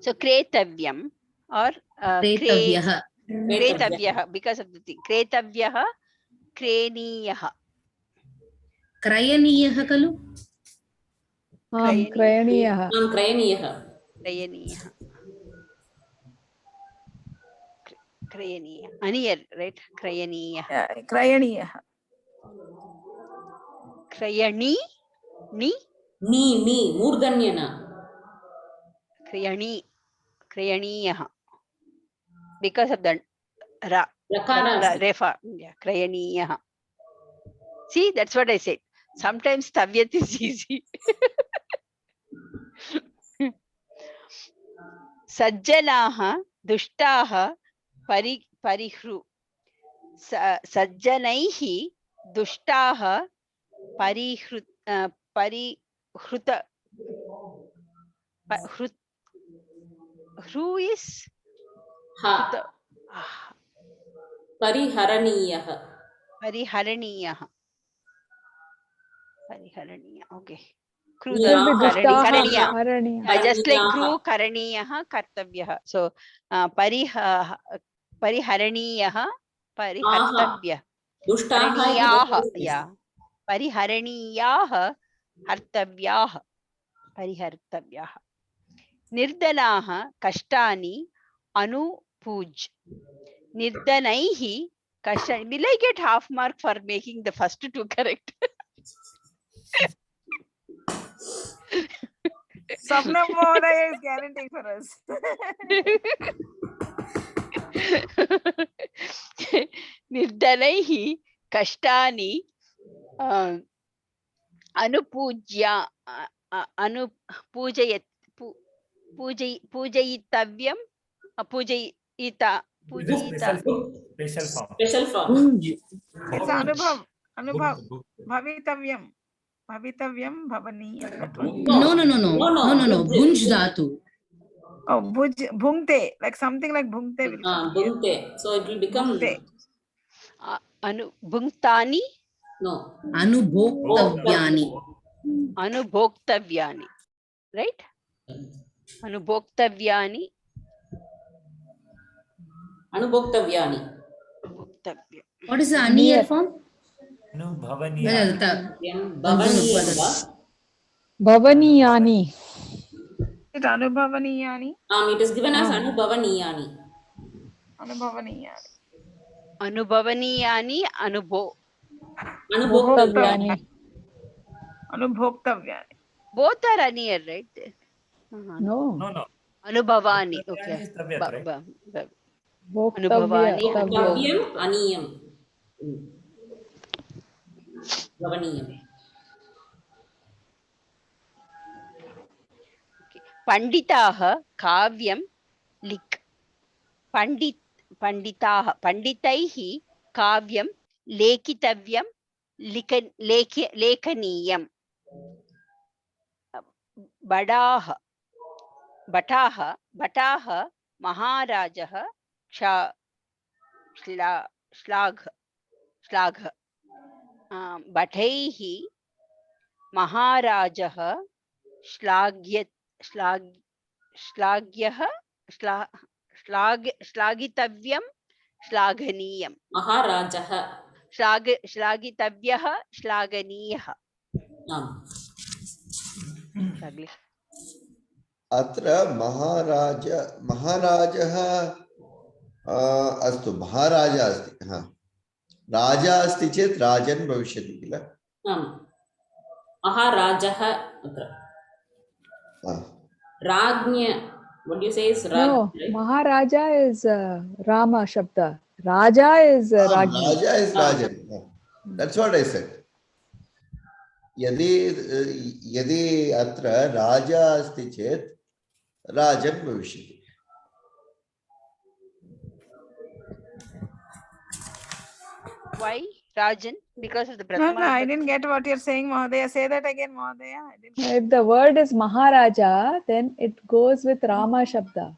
So kretavyam or Kretavyah. kretavyah, because of the thing. Kretavyah, kreniyah. Krayaniyah kalu? क्रयणीयः Krayaniyah. Krayaniyah. Krayaniyah. Aniyar, right? Krayaniyah. Krayaniyah. Krayani, ni, Me, Murdanyana. krayani, krayaniyah. Because of the ra, Rakara. refa. Yeah, krayaniyah. See, that's what I said. Sometimes tavyat is easy. Sajjanaha, dushtaha, parihru. Sajjanaihi, dushtaha, parihruta, who is Ha. Pariharaniyah. Pariharaniyah. Okay. It will be dushtaha Karaniya. haraniyah. Just like kru, karaniyah, kartavyah. So pariharaniyah, parihartavyah. Dushtaha. Yeah. Pariharaniyah, hartavyah. Parihartavyah. Nirdanaha, kashtani, anupuj. Nirdanaihi, kashtani. Will I get half mark for making the first two correct? Sapna Mahodaya is guaranteeing for us. Nirdanaihi, kashtani, anupujya, pujayittavyam, pujayita. Special form. Special form. Bhunj. It's anubhav, bhavitavyam, bhavaniyam. No. Bhunj dhatu. Oh, bhungte, like something like bhungte will come here. Bhungte. So it will become. Bhungte. Bhungtani, No. Anubhoktavyani. anubhoktavyani, right? Anubhoktavyani. Anubhoktavyani. What is the aniyar form? Anubhavaniya. Bhavaniyani. It anubhavaniyani. It is given as Anubhavaniyani. Anubhavaniyani. Anubhavaniyani, Anubhoktavyani. Anubhoktavyani. both are aniyar, right? No. No. Anubhavani. Bhoktavyani Okay. is tavyat, right? Anubhavani. Bhoktavya, Aniyam. Bhavaniyam. Panditaha, kavyam, lik. Panditaihi, kavyam, lekitavyam, lekaniyam. Bataha, Maharajah, Shlagha. Bhataihi, Maharajah, Shlagitavyam, Shlaganiyam. Maharajah. Shlagitavyah, Shlaganiyah. अत्र महाराजः अस्तु महाराजा अस्ति राजा अस्ति चेत् राजन् भविष्यति किल महाराजः अत्र राज्ञ what do you say is No, right? Maharaja is Rama Shabda. Raja is Rajni. Raja is Rajan. That's what I said. यदि अत्र राजा अस्ति चेत् राजन् भविष्यति Why? Rajan, because of the No, Prathama. no, I Vibhakti. didn't get what you're saying, Mahadaya. Say that again, Mahadaya. I didn't. If the word is Maharaja, then it goes with Rama Shabda.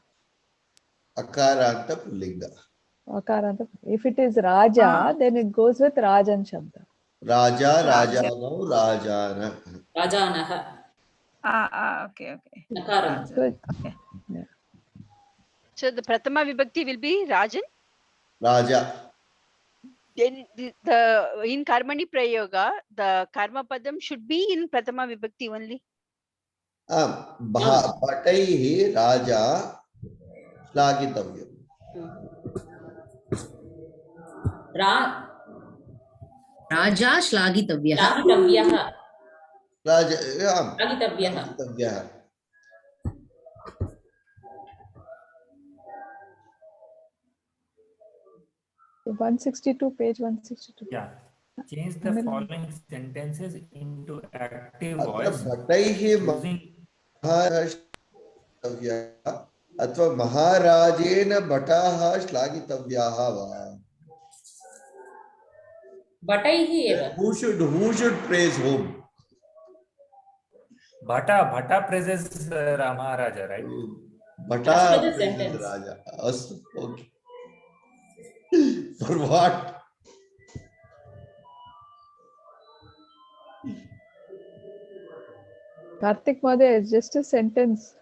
Akaranta Pullinga. Akaranta. If it is Raja, then it goes with Rajan Shabda. Raja, Raja. Rajano, Rajana. Rajanaha. Okay. Nakaram. Rajan. Good. Okay. So the Prathama Vibhakti will be Rajan. Raja. Then the in Karmani Prayoga, the Karma Padam should be in Prathama Vibhakti only. Bhataihi Raja Shlagitavyam. Raja Shlagitavyah. Shlagitavyah. Raja, Shlagitavyah. Shlagitavyah. 162, page 162. Yeah. Change the following sentences into active Atra voice Bhataihi using Maharashtavyah अथवा महाराजेन भटाः श्लाघितव्याः वा? Bhataihi eva. Who should praise whom? Bhata praises Maharaja, right? Bhata As per the praises sentence. Raja. Astu, okay. For what? Karthik Mahadaya, it's just a sentence.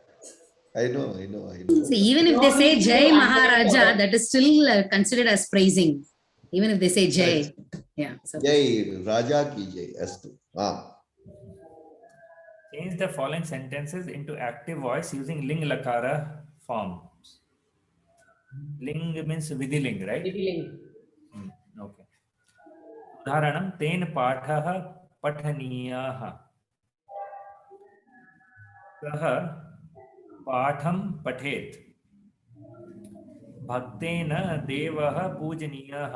I know. So even if No they say need to Jai answer Maharaja, for that is still considered as praising. Even if they say Jai. Yeah. So Jai, Raja ki Jai. Astu. Change the following sentences into active voice using ling lakara forms. Ling means vidiling, right? Vidiling. Okay. उदाहरणं तेन पाठः पठनीयः. सः पाठं पठेत्. भक्तेन देवः पूजनीयः.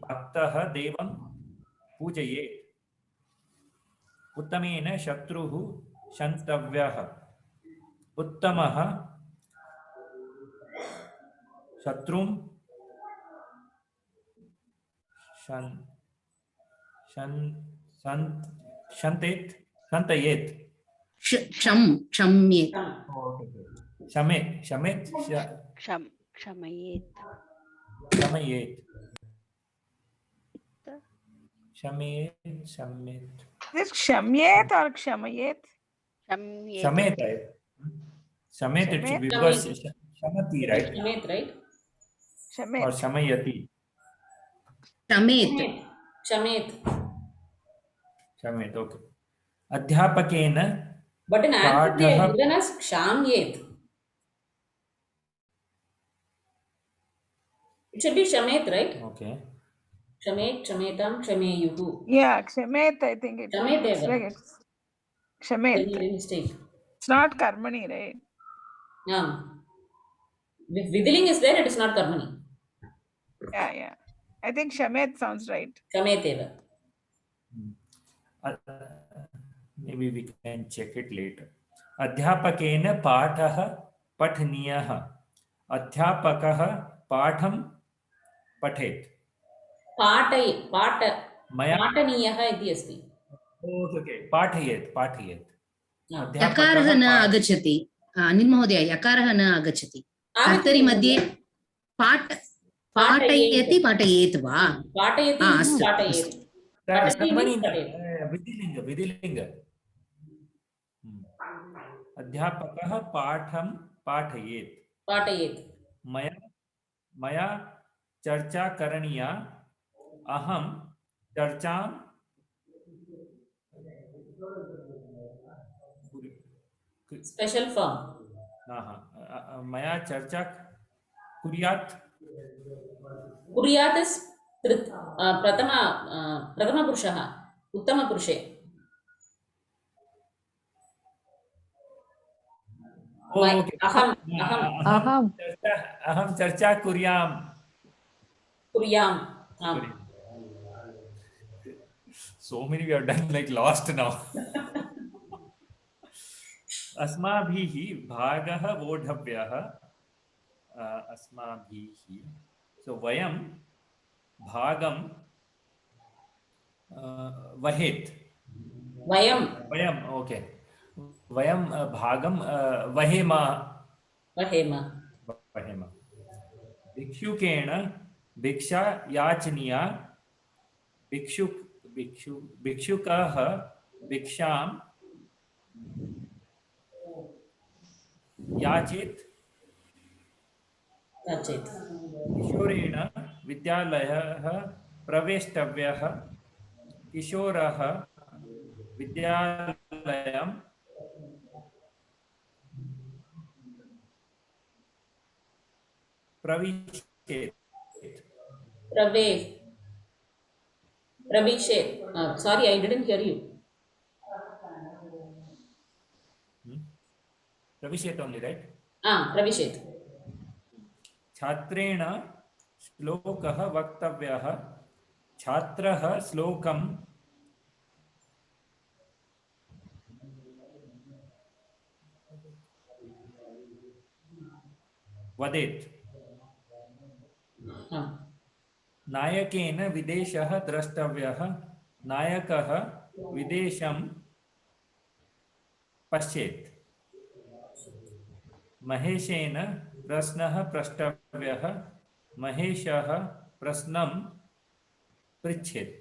भक्तः देवं पूजयेत्. उत्तमेन शत्रुः शन्तव्यः. उत्तमः शत्रुं शन्तयेत्. Shamye. शमेत्. Kshamayet. Is it Kshamyet or Kshamayet? Shamyet. Shamet it should be because Shamati, right? Shamet, right? Shamet. Or Shamayati. Shamet. Shamet. Okay. Adhyapakena But in answer they Paatah- have given us Kshamyet. It should be Shamet, right? Okay. Shamet, Shametam, Shameyuhu. Yeah, Kshamet, I think it Shamet looks eva. like it's Shamet. Any mistake. It's not Karmani, right? If Vidiling is there, it is not Karmani. Yeah. I think Shamet sounds right. Shamet eva. Maybe we can check it later. Adhyapakena Paatah Pathniyah. Adhyapakah Paatham Pathet. Maya. पाठनीयः इति अस्ति. Okay. Pathayet. यकारः न आगच्छति. अनिल महोदय यकारः न आगच्छति. कर्तरि मध्ये पाठयति पाठयेत् वा? पाठयति अस्तु, पाठयेत्. विधिलिङ्ग. अध्यापकः पाठं पाठयेत्. मया चर्चा करणीया. अहं चर्चां स्पेशल फॉर्म. मया चर्चा कुर्यात्. कुर्यात् इस् प्रथमपुरुषः उत्तमपुरुषे. अहं चर्चा कुर्याम्. So many we have done like lost now. अस्माभिः भागः वोढव्यः. अस्माभिः. So वयं भागं वहेत् वयं वयम् ओके वयं भागं वहेम वहेम वहेम भिक्षुकेण भिक्षा याचनीया भिक्षुकः भिक्षां याचेत् नचेत् किशोरेण विद्यालयः प्रवेष्टव्यः किशोरः विद्यालयं प्रविशेत् प्रविशेत् sorry I didn't hear you. प्रविशेत् only right प्रविशेत् छात्रेण श्लोकः वक्तव्यः छात्रः श्लोकं वदेत् नायकेन विदेशः द्रष्टव्यः नायकः विदेशं पश्येत् महेशेन प्रश्नः प्रष्टव्यः महेशः प्रश्नं पृच्छेत्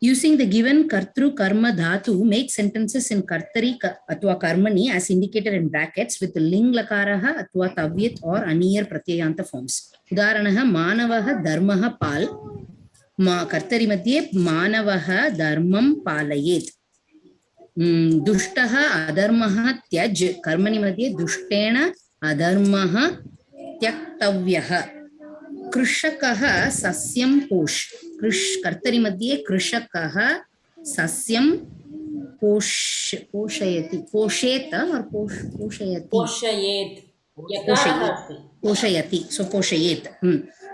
Using the given kartru karma dhatu, make sentences in kartari athwa karmani as indicated in brackets with ling lakaraha athwa tavyat or aniyar pratyayanta forms. Udaranaha manavaha dharmaha pal. Kartari madhye manavaha dharmam palayet. Dushtaha adharmaha tyaj. Karmani madhye dushtena adharmaha tyaktavyah. कृषकः सस्यं कर्तरि मध्ये कृषकः सस्यं पोषयति सो पोषयेत्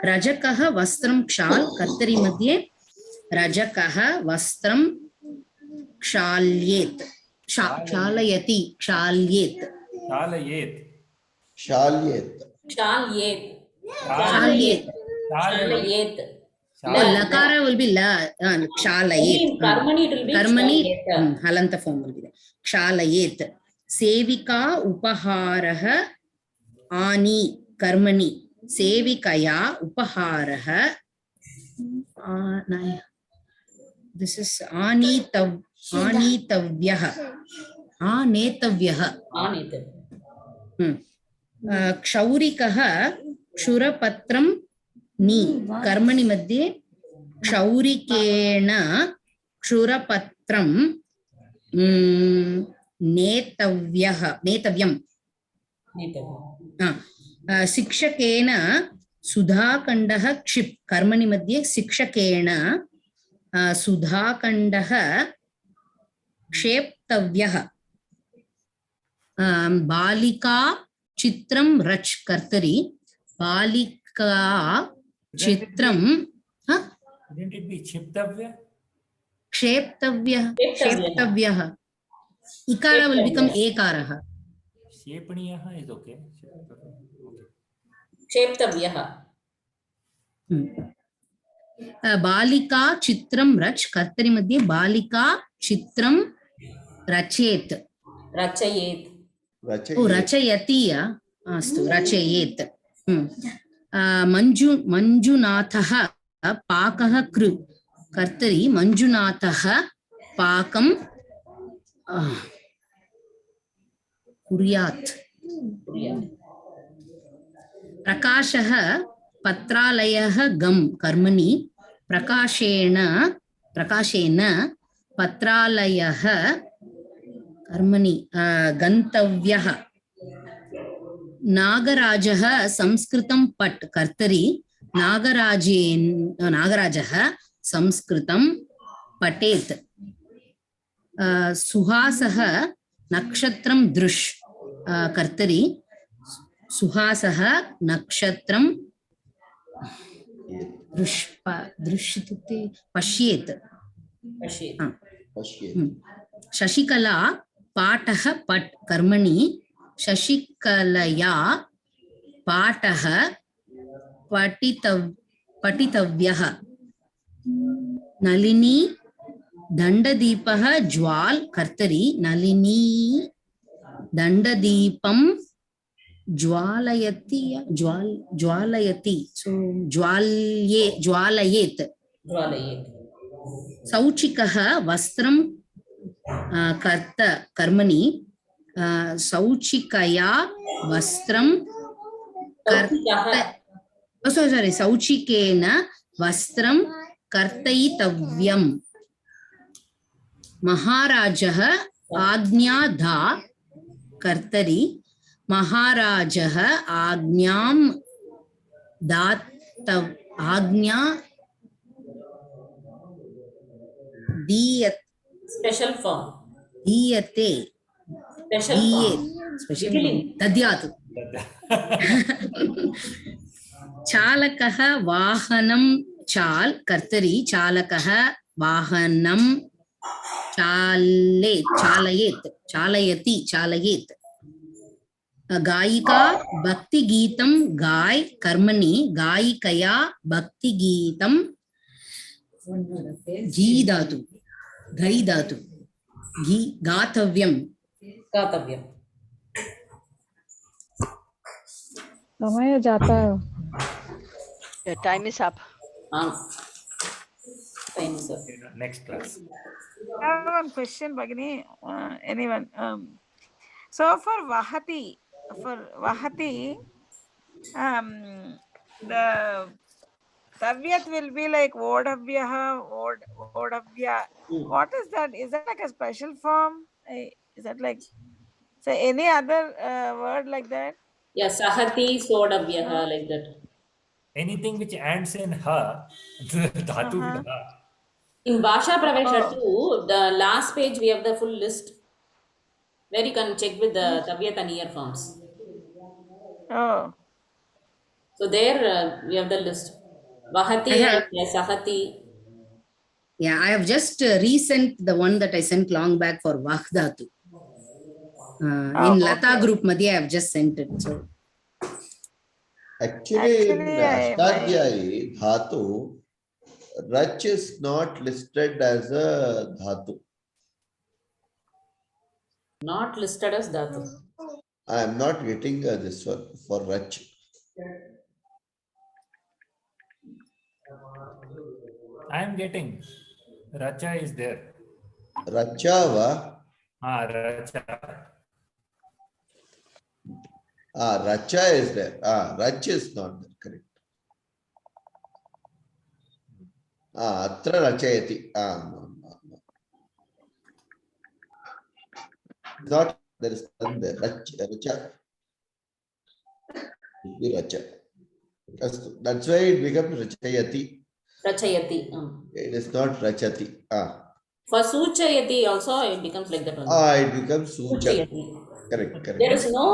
रजकः वस्त्रं क्षाल् कर्तरि मध्ये रजकः वस्त्रं क्षाल्येत् Lakara will be la kshalayet. Karmani will be Karmani halanta form will be there. Kshalayet. Sevika upaharaha ani karmani. Sevikaya upaharaha. This is anitavyah. Kshaurikaha क्षुरपत्रं नी कर्मणि मध्ये क्षौरिकेण क्षुरपत्रं नेतव्यं शिक्षकेन सुधाखण्डः क्षिप् कर्मणि मध्ये शिक्षकेन सुधाखण्डः क्षेप्तव्यः बालिका चित्रं रच् कर्तरि बालिका चित्रं क्षेप्तव्यः इकार will become एकारः क्षेपणीयः is okay क्षेप्तव्यः बालिका चित्रं रच् कर्तरि मध्ये बालिका चित्रं रचयेत् रचयति अस्तु रचयेत् मंजुनाथः पाकः कृ कर्तरि मंजुनाथः पाकं कुर्यात् प्रकाशः पत्रालयः गम कर्मणि प्रकाशेन पत्रालयः कर्मणि गन्तव्यः नागराजः संस्कृतं पठ कर्तरि नागराजः संस्कृतं पठेत् सुहासः नक्षत्रं दृश् कर्तरि सुहासः नक्षत्रं दृश्यते पश्येत् शशिकला पाठः पठ कर्मणि शशिकलया पाठः पठितव्यः नलिनी दण्डदीपः ज्वाल कर्तरी नलिनी दण्डदीपं ज्वालयति ज्वालयति सो ज्वालयेत् Jwalayet. सौचिकः वस्त्रं कर्मणि सौचिकया वस्त्रं sorry सौचिकेन वस्त्रं कर्तयितव्यम् महाराजः आज्ञाधा कर्तरि महाराजः आज्ञां आज्ञा Special form. दीयते Special form. Special Beginning. दद्यात् चालकः वाहनं कर्तरि चालकः वाहनं चालयेत् गायिका भक्तिगीतं कर्मणि गायिकया भक्तिगीतं गीदातु गातव्यम् Gatavyam. समय जाता है The time is up. Fine, sir. Next class. I have one question, Bhagini. Anyone? So for Vahati, the Tavyat will be like Vodavyaha, Vodavya. What is that? Is that like a special form? Is that like, say, any other word like that? Yeah, Sahati, Sodavyaha, like that. Anything which ends in ha, dhatu with ha. In Bhasha Pravesha too, the last page we have the full list where you can check with the Tavyat and near forms. Oh, So there we have the list. Vahati and Sahati. Yeah, I have just resent the one that I sent long back for Vahdatu. In Lata group Madhya, I have just sent it. So Actually, in Ashtadhyayi, dhatu, Rach is not listed as a dhatu. Not listed as Dhatu. I am not getting this one for Rach. I am getting. Racha is there. Rachava. Racha. Racha is there. Rach is not there. Correct. Atra rachayati. No. Not there is none there. Racha. Racha. That's why it becomes rachayati. Rachayati. It is not rachati. For Suchayati also it becomes like that only. It becomes sucha. Suchayati. Correct. There is no,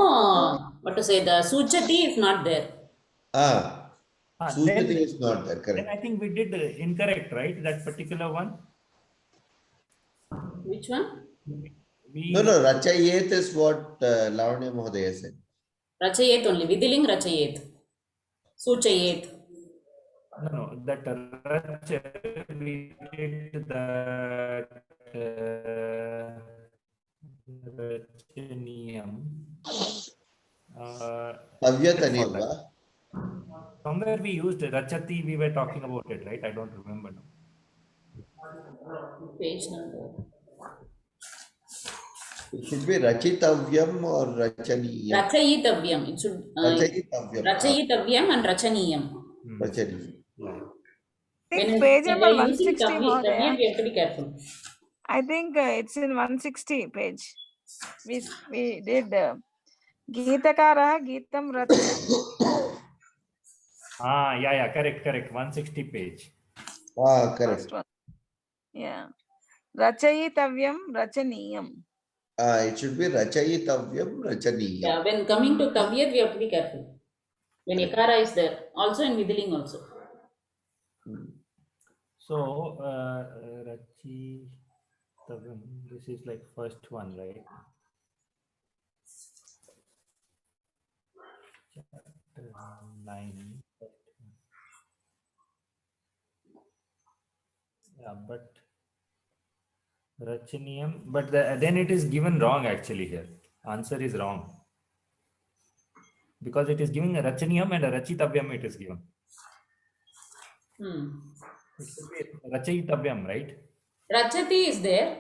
what to say, the Suchati is not there. Suchati is not there. Then Correct. I think we did incorrect, right? That particular one. Which one? No, Rachayet is what Lavanya Mahodaya said. Rachayet only. Vidiling Rachayet. Suchayet. No, that Racha, we did that Rachaniyam. Tavyataniva. Somewhere we used Rachati, we were talking about it, right? I don't remember now. Page number. It should be Rachitavyam or Rachaniyam. Rachayitavyam. It should. Rachayitavyam. Rachayitavyam and Rachaniyam. Rachaniyam. I think page number When we are using 160 more there. we have to be careful. I think it's in 160 page. We did Geetakara Geetam Racha. Yeah, correct. 160 page. Correct. First one. Yeah. Rachayitavyam Rachaniyam. It should be Rachayitavyam Rachaniyam. Yeah, when coming to Tavyat, we have to be careful. When Yakara is there, also in Vidiling also. So, Rachi Tavyam, this is like first one, right? Chapter 9. Yeah, but Rachaniyam, but then it is given wrong actually here. Answer is wrong. Because it is giving a Rachaniyam and a Rachitavyam it is given. It should be Rachitavyam, right? Rachati is there.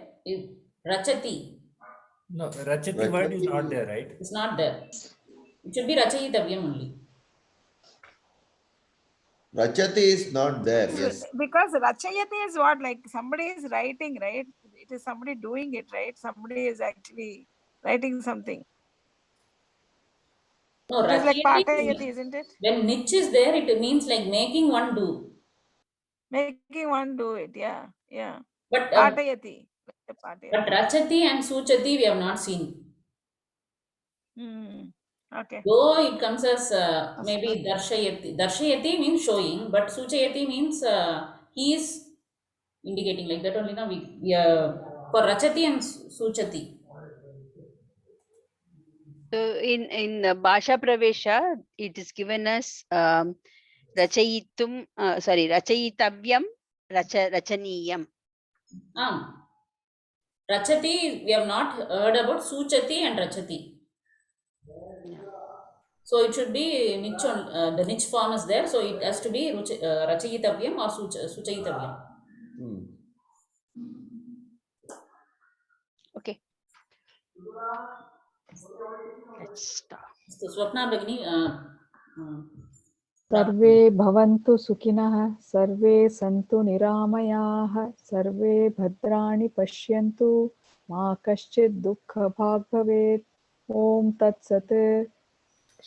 Rachati. No, Rachati word is not Rachati- there, right? It's not there. It should be Rachayitavyam only. Rachati is not there, yes. Because Rachayati is what, like somebody is writing, right? It is somebody doing it, right? Somebody is actually writing something. No, It is like Rachayati, Patayati, isn't it? when niche is there, it means like making one do. Making one do it, yeah, yeah. But Patayati. Patayati. but Rachati and Suchati we have not seen. Okay. Though it comes as maybe Darshayati. Darshayati means showing, but Suchayati means he is indicating like that only. Now we for Rachati and Suchati. So in Bhasha Pravesha, it is given as Rachayitum, Rachayitavyam, Rachaniyam. Rachati, we have not heard about Suchati and Rachati. So it should be niche on, the niche form is there. So it has to be Rachayitavyam or Suchayitavyam. Hmm. Okay. Let's start. So Swapna Bhagini, सर्वे भवन्तु सुखिनः सर्वे सन्तु निरामयाः सर्वे भद्राणि पश्यन्तु मा कश्चित् दुःखभाग् भवेत् ॐ तत्सत्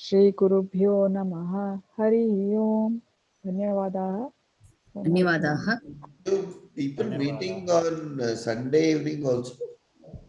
श्रीगुरुभ्यो नमः हरिः ओम् धन्यवादाः धन्यवादाः. People meeting on Sunday evening also.